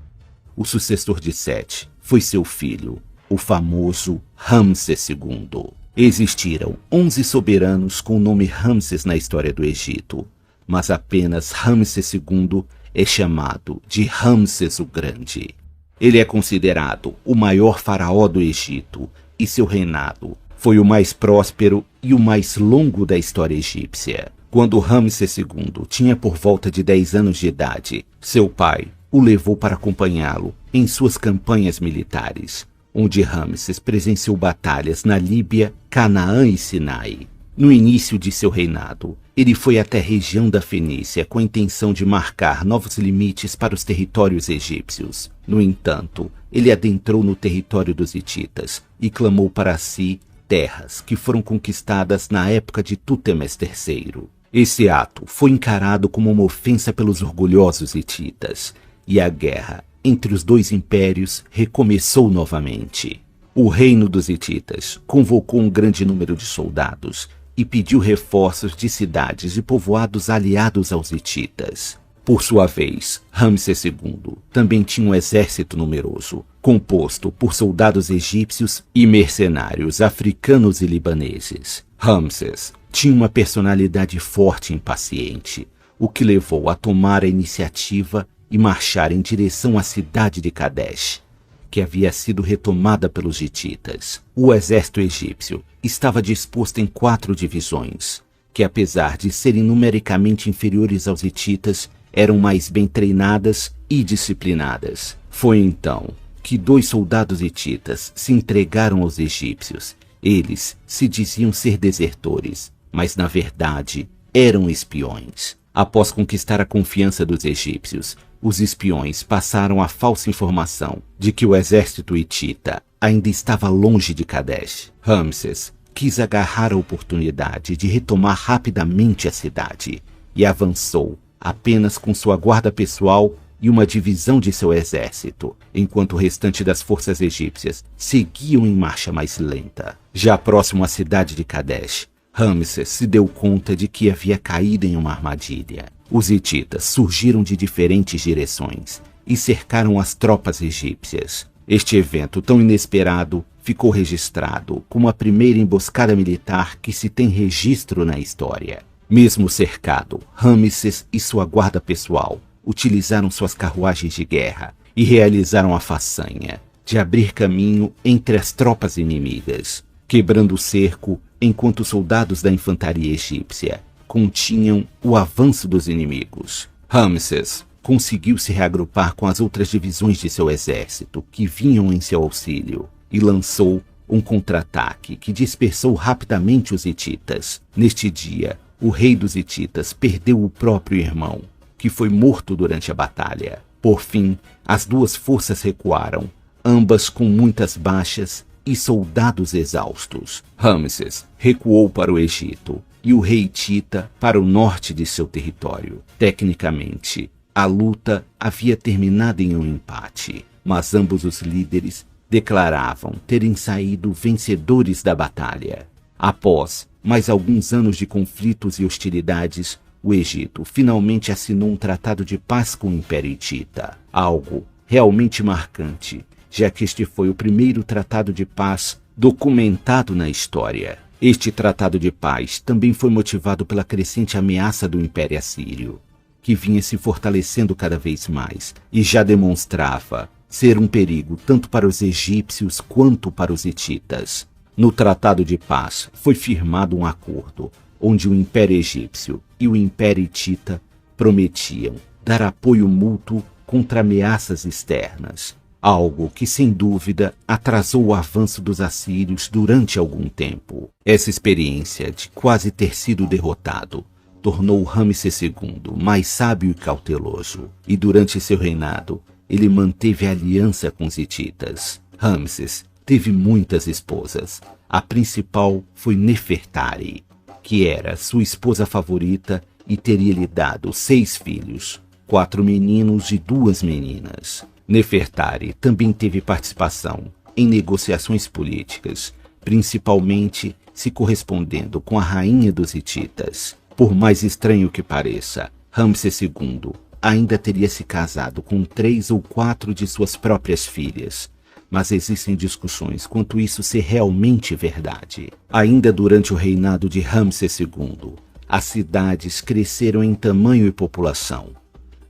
O sucessor de Seti foi seu filho, o famoso Ramsés II. Existiram 11 soberanos com o nome Ramsés na história do Egito, mas apenas Ramsés II é chamado de Ramsés o Grande. Ele é considerado o maior faraó do Egito e seu reinado foi o mais próspero e o mais longo da história egípcia. Quando Ramsés II tinha por volta de 10 anos de idade, seu pai o levou para acompanhá-lo em suas campanhas militares, onde Ramsés presenciou batalhas na Líbia, Canaã e Sinai. No início de seu reinado, ele foi até a região da Fenícia com a intenção de marcar novos limites para os territórios egípcios. No entanto, ele adentrou no território dos hititas e clamou para si terras que foram conquistadas na época de Tútemes III. Esse ato foi encarado como uma ofensa pelos orgulhosos hititas, e a guerra entre os dois impérios recomeçou novamente. O reino dos hititas convocou um grande número de soldados e pediu reforços de cidades e povoados aliados aos hititas. Por sua vez, Ramsés II também tinha um exército numeroso, composto por soldados egípcios e mercenários africanos e libaneses. Ramsés tinha uma personalidade forte e impaciente, o que levou a tomar a iniciativa e marchar em direção à cidade de Kadesh, que havia sido retomada pelos hititas. O exército egípcio estava disposto em 4 divisões, que apesar de serem numericamente inferiores aos hititas, eram mais bem treinadas e disciplinadas. Foi então que 2 soldados hititas se entregaram aos egípcios. Eles se diziam ser desertores, mas na verdade eram espiões. Após conquistar a confiança dos egípcios, os espiões passaram a falsa informação de que o exército hitita ainda estava longe de Kadesh. Ramsés quis agarrar a oportunidade de retomar rapidamente a cidade e avançou apenas com sua guarda pessoal e uma divisão de seu exército, enquanto o restante das forças egípcias seguiam em marcha mais lenta. Já próximo à cidade de Kadesh, Ramsés se deu conta de que havia caído em uma armadilha. Os hititas surgiram de diferentes direções e cercaram as tropas egípcias. Este evento tão inesperado ficou registrado como a primeira emboscada militar que se tem registro na história. Mesmo cercado, Ramsés e sua guarda pessoal utilizaram suas carruagens de guerra e realizaram a façanha de abrir caminho entre as tropas inimigas, quebrando o cerco enquanto os soldados da infantaria egípcia continham o avanço dos inimigos. Ramsés conseguiu se reagrupar com as outras divisões de seu exército que vinham em seu auxílio e lançou um contra-ataque que dispersou rapidamente os hititas. Neste dia, o rei dos hititas perdeu o próprio irmão, que foi morto durante a batalha. Por fim, as duas forças recuaram, ambas com muitas baixas e soldados exaustos. Ramsés recuou para o Egito e o rei hitita para o norte de seu território. Tecnicamente, a luta havia terminado em um empate, mas ambos os líderes declaravam terem saído vencedores da batalha. Após mais alguns anos de conflitos e hostilidades, o Egito finalmente assinou um tratado de paz com o Império Hitita, algo realmente marcante, já que este foi o primeiro tratado de paz documentado na história. Este tratado de paz também foi motivado pela crescente ameaça do Império Assírio, que vinha se fortalecendo cada vez mais e já demonstrava ser um perigo tanto para os egípcios quanto para os hititas. No Tratado de Paz foi firmado um acordo onde o Império Egípcio e o Império Hitita prometiam dar apoio mútuo contra ameaças externas, algo que sem dúvida atrasou o avanço dos assírios durante algum tempo. Essa experiência de quase ter sido derrotado tornou Ramsés II mais sábio e cauteloso, e durante seu reinado ele manteve aliança com os hititas. Ramsés teve muitas esposas. A principal foi Nefertari, que era sua esposa favorita e teria lhe dado 6 filhos, 4 meninos e 2 meninas. Nefertari também teve participação em negociações políticas, principalmente se correspondendo com a rainha dos hititas. Por mais estranho que pareça, Ramsés II ainda teria se casado com 3 ou 4 de suas próprias filhas, mas existem discussões quanto isso ser realmente verdade. Ainda durante o reinado de Ramsés II, as cidades cresceram em tamanho e população,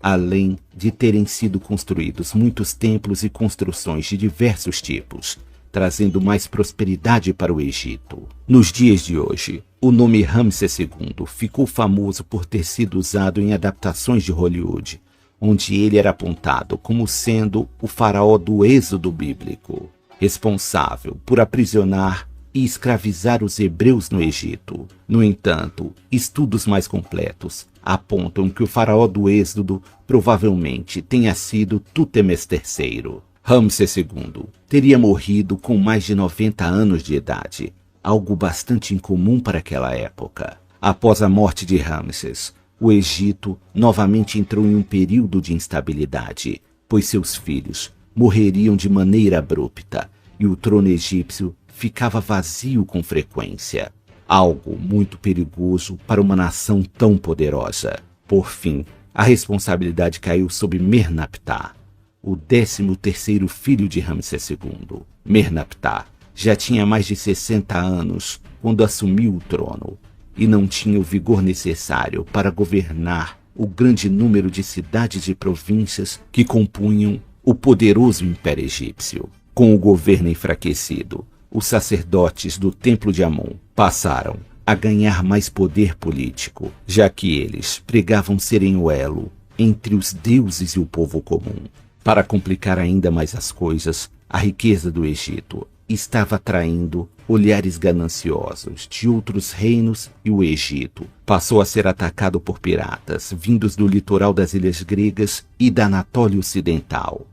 além de terem sido construídos muitos templos e construções de diversos tipos, trazendo mais prosperidade para o Egito. Nos dias de hoje, o nome Ramsés II ficou famoso por ter sido usado em adaptações de Hollywood, onde ele era apontado como sendo o faraó do Êxodo bíblico, responsável por aprisionar e escravizar os hebreus no Egito. No entanto, estudos mais completos apontam que o faraó do Êxodo provavelmente tenha sido Tútemes III. Ramsés II teria morrido com mais de 90 anos de idade, algo bastante incomum para aquela época. Após a morte de Ramsés, o Egito novamente entrou em um período de instabilidade, pois seus filhos morreriam de maneira abrupta e o trono egípcio ficava vazio com frequência, algo muito perigoso para uma nação tão poderosa. Por fim, a responsabilidade caiu sobre Mernaptah, o 13º filho de Ramsés II. Mernaptah já tinha mais de 60 anos quando assumiu o trono e não tinha o vigor necessário para governar o grande número de cidades e províncias que compunham o poderoso Império Egípcio. Com o governo enfraquecido, os sacerdotes do Templo de Amon passaram a ganhar mais poder político, já que eles pregavam serem o elo entre os deuses e o povo comum. Para complicar ainda mais as coisas, a riqueza do Egito estava atraindo olhares gananciosos de outros reinos e o Egito passou a ser atacado por piratas vindos do litoral das ilhas gregas e da Anatólia Ocidental.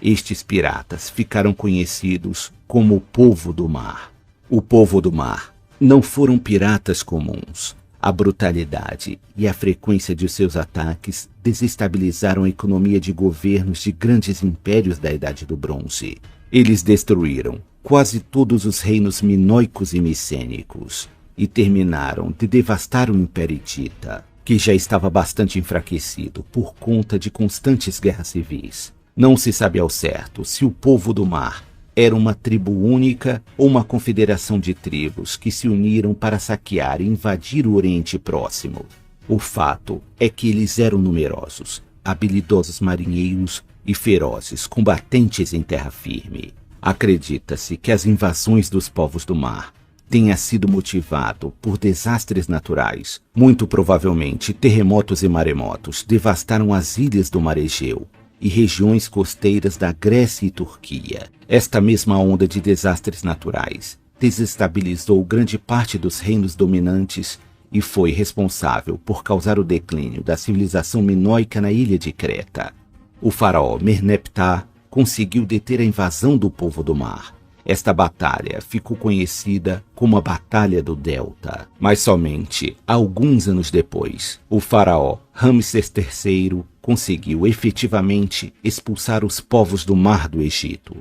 Estes piratas ficaram conhecidos como o Povo do Mar. O Povo do Mar não foram piratas comuns. A brutalidade e a frequência de seus ataques desestabilizaram a economia de governos de grandes impérios da Idade do Bronze. Eles destruíram quase todos os reinos minoicos e micênicos, e terminaram de devastar o Império Hitita, que já estava bastante enfraquecido por conta de constantes guerras civis. Não se sabe ao certo se o povo do mar era uma tribo única ou uma confederação de tribos que se uniram para saquear e invadir o Oriente Próximo. O fato é que eles eram numerosos, habilidosos marinheiros e ferozes combatentes em terra firme. Acredita-se que as invasões dos povos do mar tenha sido motivado por desastres naturais. Muito provavelmente, terremotos e maremotos devastaram as ilhas do Mar Egeu e regiões costeiras da Grécia e Turquia. Esta mesma onda de desastres naturais desestabilizou grande parte dos reinos dominantes e foi responsável por causar o declínio da civilização minoica na ilha de Creta. O faraó Merneptah conseguiu deter a invasão do povo do mar. Esta batalha ficou conhecida como a Batalha do Delta, mas somente alguns anos depois, o faraó Ramsés III conseguiu efetivamente expulsar os povos do mar do Egito.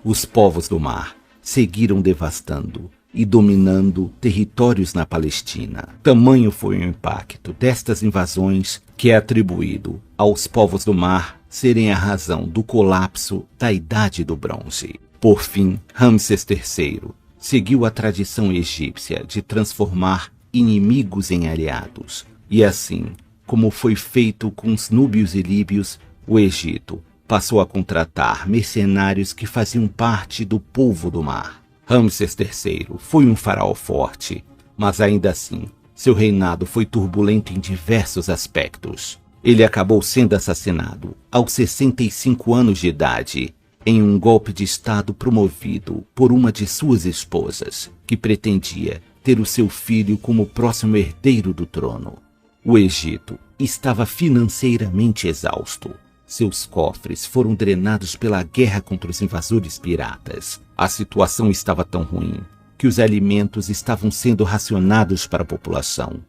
Os povos do mar seguiram devastando e dominando territórios na Palestina. Tamanho foi o impacto destas invasões que é atribuído aos povos do mar serem a razão do colapso da Idade do Bronze. Por fim, Ramsés III seguiu a tradição egípcia de transformar inimigos em aliados. E assim, como foi feito com os núbios e líbios, o Egito passou a contratar mercenários que faziam parte do povo do mar. Ramsés III foi um faraó forte, mas ainda assim, seu reinado foi turbulento em diversos aspectos. Ele acabou sendo assassinado aos 65 anos de idade, em um golpe de estado promovido por uma de suas esposas, que pretendia ter o seu filho como próximo herdeiro do trono. O Egito estava financeiramente exausto. Seus cofres foram drenados pela guerra contra os invasores piratas. A situação estava tão ruim que os alimentos estavam sendo racionados para a população.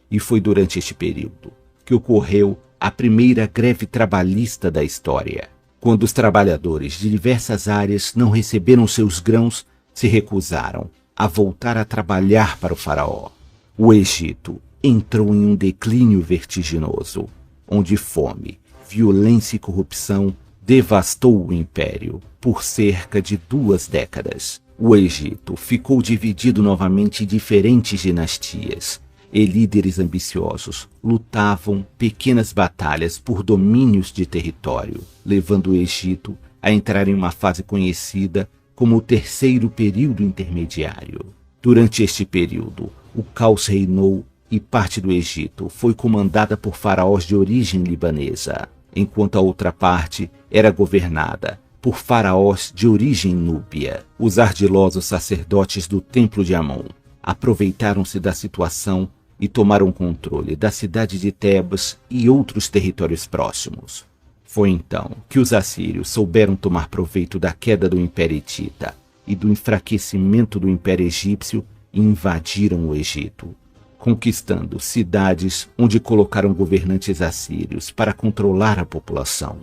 E foi durante este período que ocorreu a primeira greve trabalhista da história, quando os trabalhadores de diversas áreas não receberam seus grãos, se recusaram a voltar a trabalhar para o faraó. O Egito entrou em um declínio vertiginoso, onde fome, violência e corrupção devastou o império por cerca de 2 décadas. O Egito ficou dividido novamente em diferentes dinastias, e líderes ambiciosos lutavam pequenas batalhas por domínios de território, levando o Egito a entrar em uma fase conhecida como o terceiro período intermediário. Durante este período, o caos reinou e parte do Egito foi comandada por faraós de origem libanesa, enquanto a outra parte era governada por faraós de origem núbia. Os ardilosos sacerdotes do Templo de Amon aproveitaram-se da situação e tomaram controle da cidade de Tebas e outros territórios próximos. Foi então que os assírios souberam tomar proveito da queda do Império Hitita e do enfraquecimento do Império Egípcio e invadiram o Egito, conquistando cidades onde colocaram governantes assírios para controlar a população.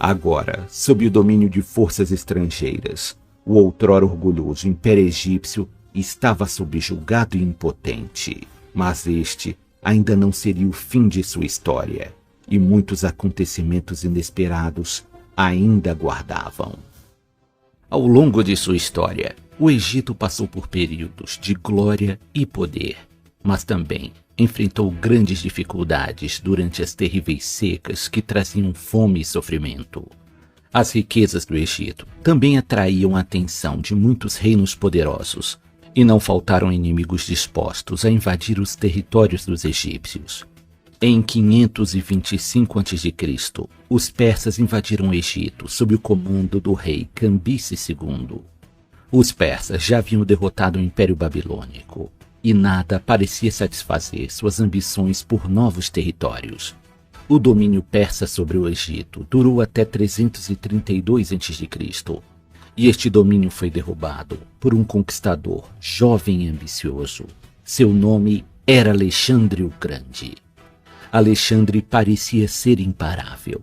Agora, sob o domínio de forças estrangeiras, o outrora orgulhoso Império Egípcio estava subjugado e impotente. Mas este ainda não seria o fim de sua história, e muitos acontecimentos inesperados ainda aguardavam. Ao longo de sua história, o Egito passou por períodos de glória e poder, mas também enfrentou grandes dificuldades durante as terríveis secas que traziam fome e sofrimento. As riquezas do Egito também atraíam a atenção de muitos reinos poderosos, e não faltaram inimigos dispostos a invadir os territórios dos egípcios. Em 525 a.C., os persas invadiram o Egito sob o comando do rei Cambises II. Os persas já haviam derrotado o Império Babilônico, e nada parecia satisfazer suas ambições por novos territórios. O domínio persa sobre o Egito durou até 332 a.C., e este domínio foi derrubado por um conquistador jovem e ambicioso. Seu nome era Alexandre o Grande. Alexandre parecia ser imparável.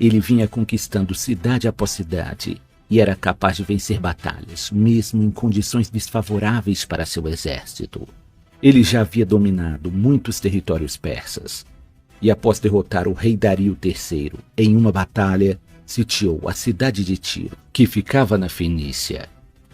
Ele vinha conquistando cidade após cidade e era capaz de vencer batalhas, mesmo em condições desfavoráveis para seu exército. Ele já havia dominado muitos territórios persas, e após derrotar o rei Dario III em uma batalha, sitiou a cidade de Tiro, que ficava na Fenícia.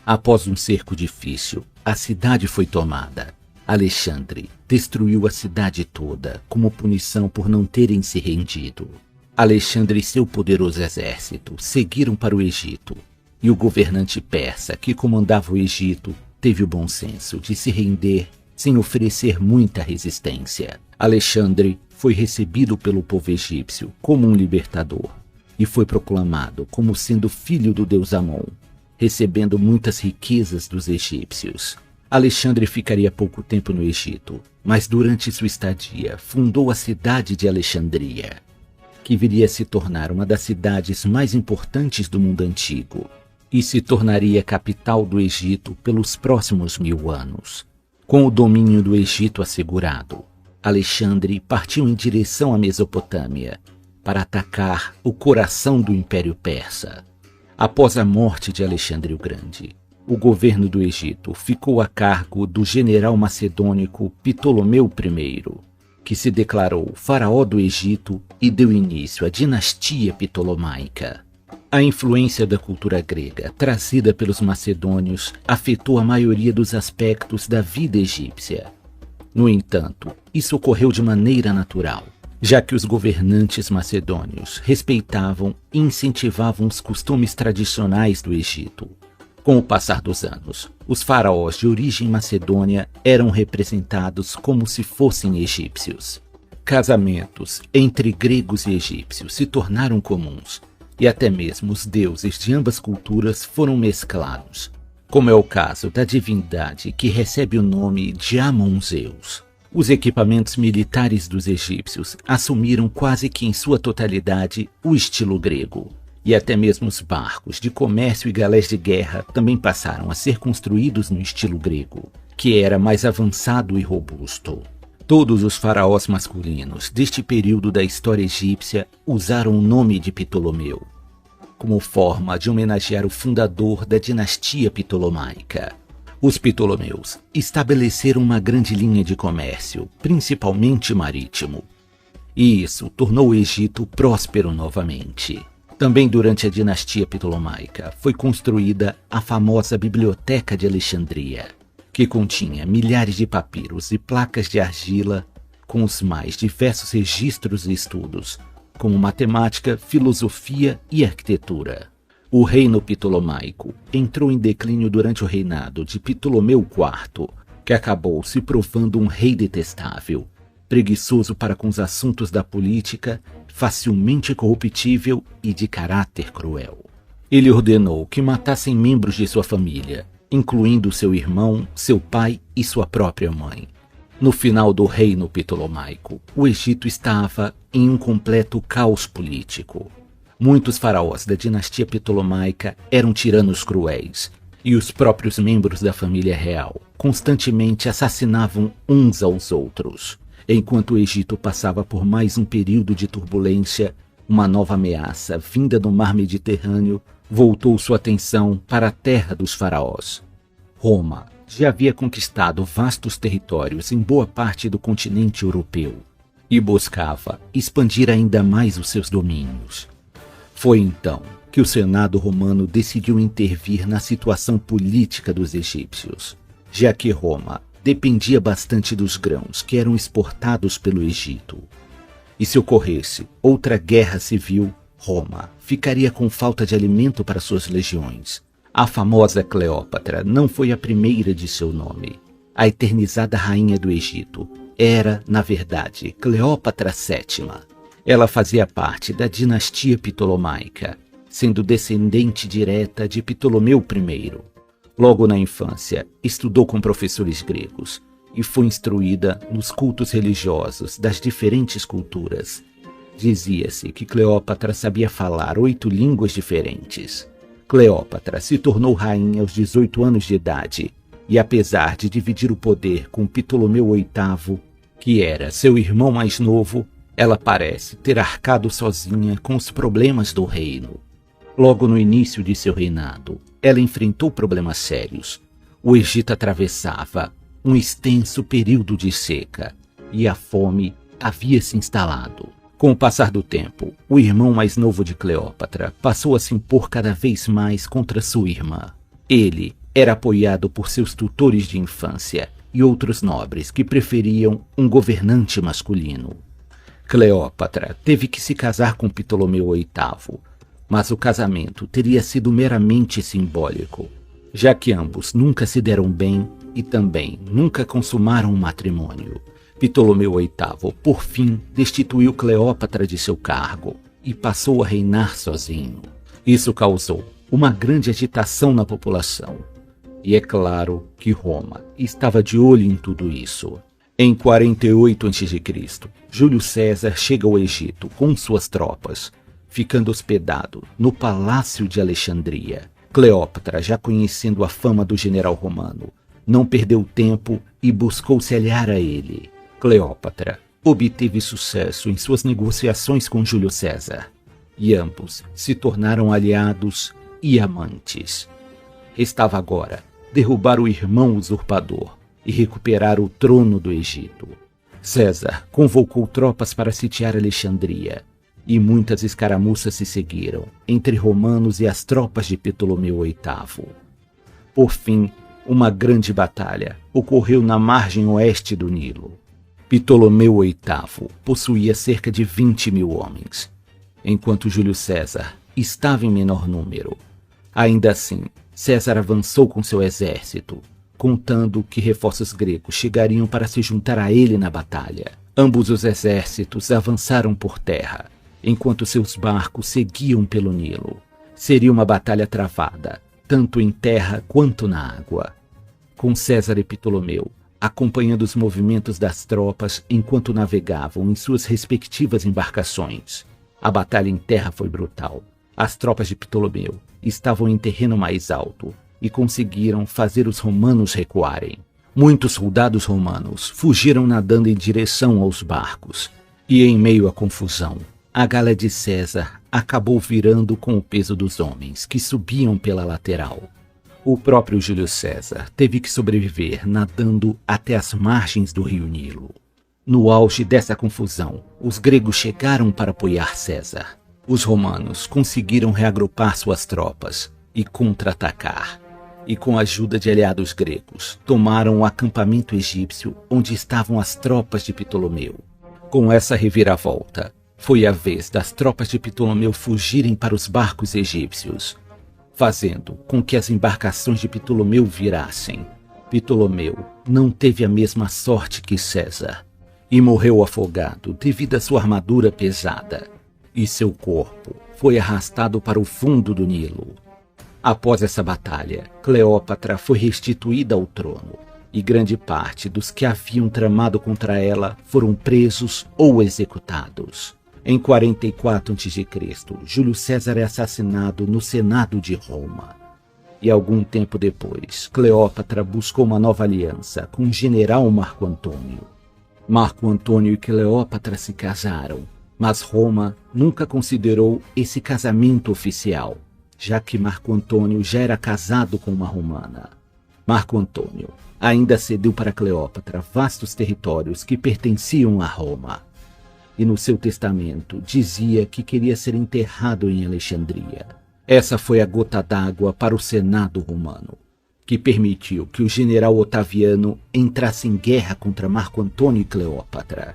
Após um cerco difícil, a cidade foi tomada. Alexandre destruiu a cidade toda como punição por não terem se rendido. Alexandre e seu poderoso exército seguiram para o Egito, e o governante persa que comandava o Egito teve o bom senso de se render sem oferecer muita resistência. Alexandre foi recebido pelo povo egípcio como um libertador e foi proclamado como sendo filho do deus Amon, recebendo muitas riquezas dos egípcios. Alexandre ficaria pouco tempo no Egito, mas durante sua estadia fundou a cidade de Alexandria, que viria a se tornar uma das cidades mais importantes do mundo antigo e se tornaria capital do Egito pelos próximos 1000 anos. Com o domínio do Egito assegurado, Alexandre partiu em direção à Mesopotâmia para atacar o coração do Império Persa. Após a morte de Alexandre o Grande, o governo do Egito ficou a cargo do general macedônico Ptolomeu I, que se declarou faraó do Egito e deu início à dinastia ptolomaica. A influência da cultura grega trazida pelos macedônios afetou a maioria dos aspectos da vida egípcia. No entanto, isso ocorreu de maneira natural, já que os governantes macedônios respeitavam e incentivavam os costumes tradicionais do Egito. Com o passar dos anos, os faraós de origem macedônia eram representados como se fossem egípcios. Casamentos entre gregos e egípcios se tornaram comuns, e até mesmo os deuses de ambas culturas foram mesclados, como é o caso da divindade que recebe o nome de Amon-Zeus. Os equipamentos militares dos egípcios assumiram quase que em sua totalidade o estilo grego, e até mesmo os barcos de comércio e galés de guerra também passaram a ser construídos no estilo grego, que era mais avançado e robusto. Todos os faraós masculinos deste período da história egípcia usaram o nome de Ptolomeu, como forma de homenagear o fundador da dinastia ptolomaica. Os Ptolomeus estabeleceram uma grande linha de comércio, principalmente marítimo, e isso tornou o Egito próspero novamente. Também durante a dinastia ptolomaica foi construída a famosa Biblioteca de Alexandria, que continha milhares de papiros e placas de argila com os mais diversos registros e estudos, como matemática, filosofia e arquitetura. O reino ptolomaico entrou em declínio durante o reinado de Ptolomeu IV, que acabou se provando um rei detestável, preguiçoso para com os assuntos da política, facilmente corruptível e de caráter cruel. Ele ordenou que matassem membros de sua família, incluindo seu irmão, seu pai e sua própria mãe. No final do reino ptolomaico, o Egito estava em um completo caos político. Muitos faraós da dinastia ptolomaica eram tiranos cruéis, e os próprios membros da família real constantemente assassinavam uns aos outros. Enquanto o Egito passava por mais um período de turbulência, uma nova ameaça vinda do mar Mediterrâneo voltou sua atenção para a terra dos faraós. Roma já havia conquistado vastos territórios em boa parte do continente europeu e buscava expandir ainda mais os seus domínios. Foi então que o Senado romano decidiu intervir na situação política dos egípcios, já que Roma dependia bastante dos grãos que eram exportados pelo Egito. E se ocorresse outra guerra civil, Roma ficaria com falta de alimento para suas legiões. A famosa Cleópatra não foi a primeira de seu nome. A eternizada rainha do Egito era, na verdade, Cleópatra VII. Ela fazia parte da dinastia ptolomaica, sendo descendente direta de Ptolomeu I. Logo na infância, estudou com professores gregos e foi instruída nos cultos religiosos das diferentes culturas. Dizia-se que Cleópatra sabia falar 8 línguas diferentes. Cleópatra se tornou rainha aos 18 anos de idade e, apesar de dividir o poder com Ptolomeu VIII, que era seu irmão mais novo, ela parece ter arcado sozinha com os problemas do reino. Logo no início de seu reinado, ela enfrentou problemas sérios. O Egito atravessava um extenso período de seca e a fome havia se instalado. Com o passar do tempo, o irmão mais novo de Cleópatra passou a se impor cada vez mais contra sua irmã. Ele era apoiado por seus tutores de infância e outros nobres que preferiam um governante masculino. Cleópatra teve que se casar com Ptolomeu VIII, mas o casamento teria sido meramente simbólico, já que ambos nunca se deram bem e também nunca consumaram um matrimônio. Ptolomeu VIII, por fim, destituiu Cleópatra de seu cargo e passou a reinar sozinho. Isso causou uma grande agitação na população. E é claro que Roma estava de olho em tudo isso. Em 48 a.C., Júlio César chega ao Egito com suas tropas, ficando hospedado no Palácio de Alexandria. Cleópatra, já conhecendo a fama do general romano, não perdeu tempo e buscou se aliar a ele. Cleópatra obteve sucesso em suas negociações com Júlio César, e ambos se tornaram aliados e amantes. Restava agora derrubar o irmão usurpador e recuperar o trono do Egito. César convocou tropas para sitiar Alexandria, e muitas escaramuças se seguiram entre romanos e as tropas de Ptolomeu VIII. Por fim, uma grande batalha ocorreu na margem oeste do Nilo. Ptolomeu VIII possuía cerca de 20.000 homens, enquanto Júlio César estava em menor número. Ainda assim, César avançou com seu exército, contando que reforços gregos chegariam para se juntar a ele na batalha. Ambos os exércitos avançaram por terra, enquanto seus barcos seguiam pelo Nilo. Seria uma batalha travada, tanto em terra quanto na água, com César e Ptolomeu acompanhando os movimentos das tropas enquanto navegavam em suas respectivas embarcações. A batalha em terra foi brutal. As tropas de Ptolomeu estavam em terreno mais alto e conseguiram fazer os romanos recuarem. Muitos soldados romanos fugiram nadando em direção aos barcos, e em meio à confusão, a galé de César acabou virando com o peso dos homens que subiam pela lateral. O próprio Júlio César teve que sobreviver nadando até as margens do rio Nilo. No auge dessa confusão, os gregos chegaram para apoiar César. Os romanos conseguiram reagrupar suas tropas e contra-atacar, e com a ajuda de aliados gregos, tomaram o acampamento egípcio onde estavam as tropas de Ptolomeu. Com essa reviravolta, foi a vez das tropas de Ptolomeu fugirem para os barcos egípcios, fazendo com que as embarcações de Ptolomeu virassem. Ptolomeu não teve a mesma sorte que César e morreu afogado devido à sua armadura pesada, e seu corpo foi arrastado para o fundo do Nilo. Após essa batalha, Cleópatra foi restituída ao trono, e grande parte dos que haviam tramado contra ela foram presos ou executados. Em 44 a.C., Júlio César é assassinado no Senado de Roma. E algum tempo depois, Cleópatra buscou uma nova aliança com o general Marco Antônio. Marco Antônio e Cleópatra se casaram, mas Roma nunca considerou esse casamento oficial, já que Marco Antônio já era casado com uma romana. Marco Antônio ainda cedeu para Cleópatra vastos territórios que pertenciam a Roma. E no seu testamento dizia que queria ser enterrado em Alexandria. Essa foi a gota d'água para o Senado romano, que permitiu que o general Otaviano entrasse em guerra contra Marco Antônio e Cleópatra.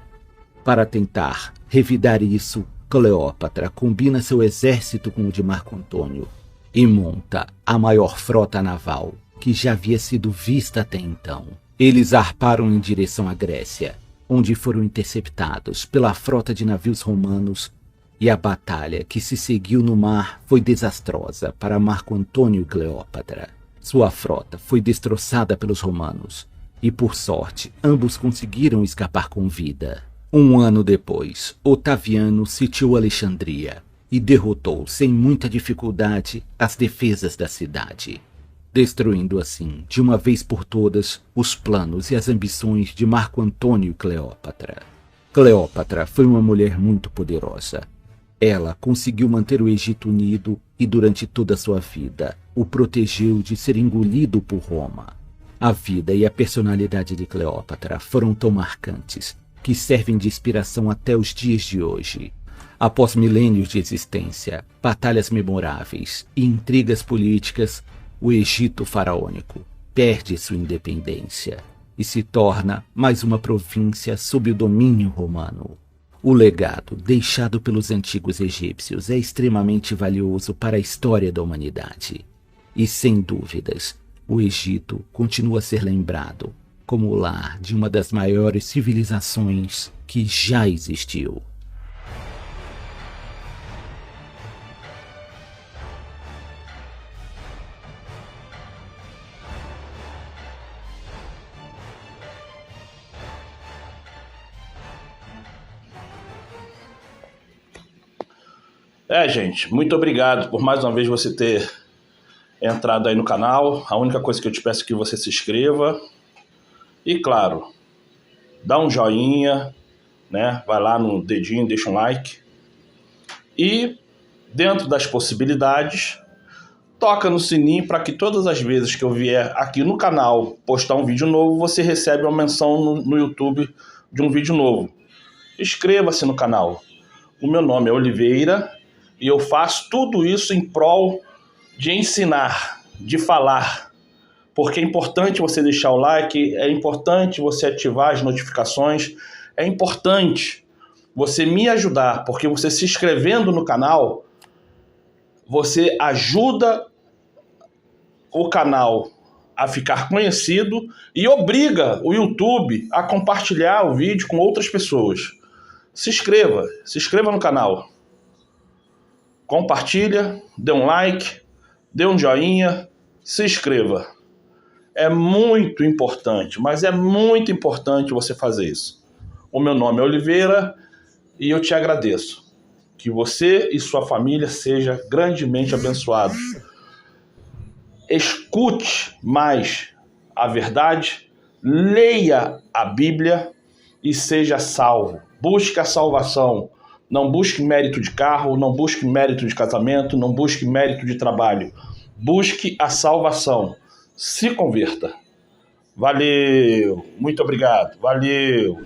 Para tentar revidar isso, Cleópatra combina seu exército com o de Marco Antônio e monta a maior frota naval que já havia sido vista até então. Eles zarparam em direção à Grécia, onde foram interceptados pela frota de navios romanos, e a batalha que se seguiu no mar foi desastrosa para Marco Antônio e Cleópatra. Sua frota foi destroçada pelos romanos, e por sorte ambos conseguiram escapar com vida. Um ano depois, Otaviano sitiou Alexandria e derrotou sem muita dificuldade as defesas da cidade, destruindo assim, de uma vez por todas, os planos e as ambições de Marco Antônio e Cleópatra. Cleópatra foi uma mulher muito poderosa. Ela conseguiu manter o Egito unido e durante toda a sua vida o protegeu de ser engolido por Roma. A vida e a personalidade de Cleópatra foram tão marcantes que servem de inspiração até os dias de hoje. Após milênios de existência, batalhas memoráveis e intrigas políticas, o Egito faraônico perde sua independência e se torna mais uma província sob o domínio romano. O legado deixado pelos antigos egípcios é extremamente valioso para a história da humanidade. E, sem dúvidas, o Egito continua a ser lembrado como o lar de uma das maiores civilizações que já existiu. Gente, muito obrigado por mais uma vez você ter entrado aí no canal. A única coisa que eu te peço é que você se inscreva. E claro, dá um joinha, né? Vai lá no dedinho, deixa um like. E dentro das possibilidades, toca no sininho para que todas as vezes que eu vier aqui no canal postar um vídeo novo, você recebe uma menção no YouTube de um vídeo novo. Inscreva-se no canal. O meu nome é Oliveira e eu faço tudo isso em prol de ensinar, de falar. Porque é importante você deixar o like, é importante você ativar as notificações, é importante você me ajudar, porque você se inscrevendo no canal, você ajuda o canal a ficar conhecido e obriga o YouTube a compartilhar o vídeo com outras pessoas. Se inscreva no canal. Compartilha, dê um like, dê um joinha, se inscreva. É muito importante, mas é muito importante você fazer isso. O meu nome é Oliveira e eu te agradeço. Que você e sua família seja grandemente abençoados. Escute mais a verdade, leia a Bíblia e seja salvo. Busque a salvação. Não busque mérito de carro, não busque mérito de casamento, não busque mérito de trabalho. Busque a salvação. Se converta. Valeu, muito obrigado, valeu.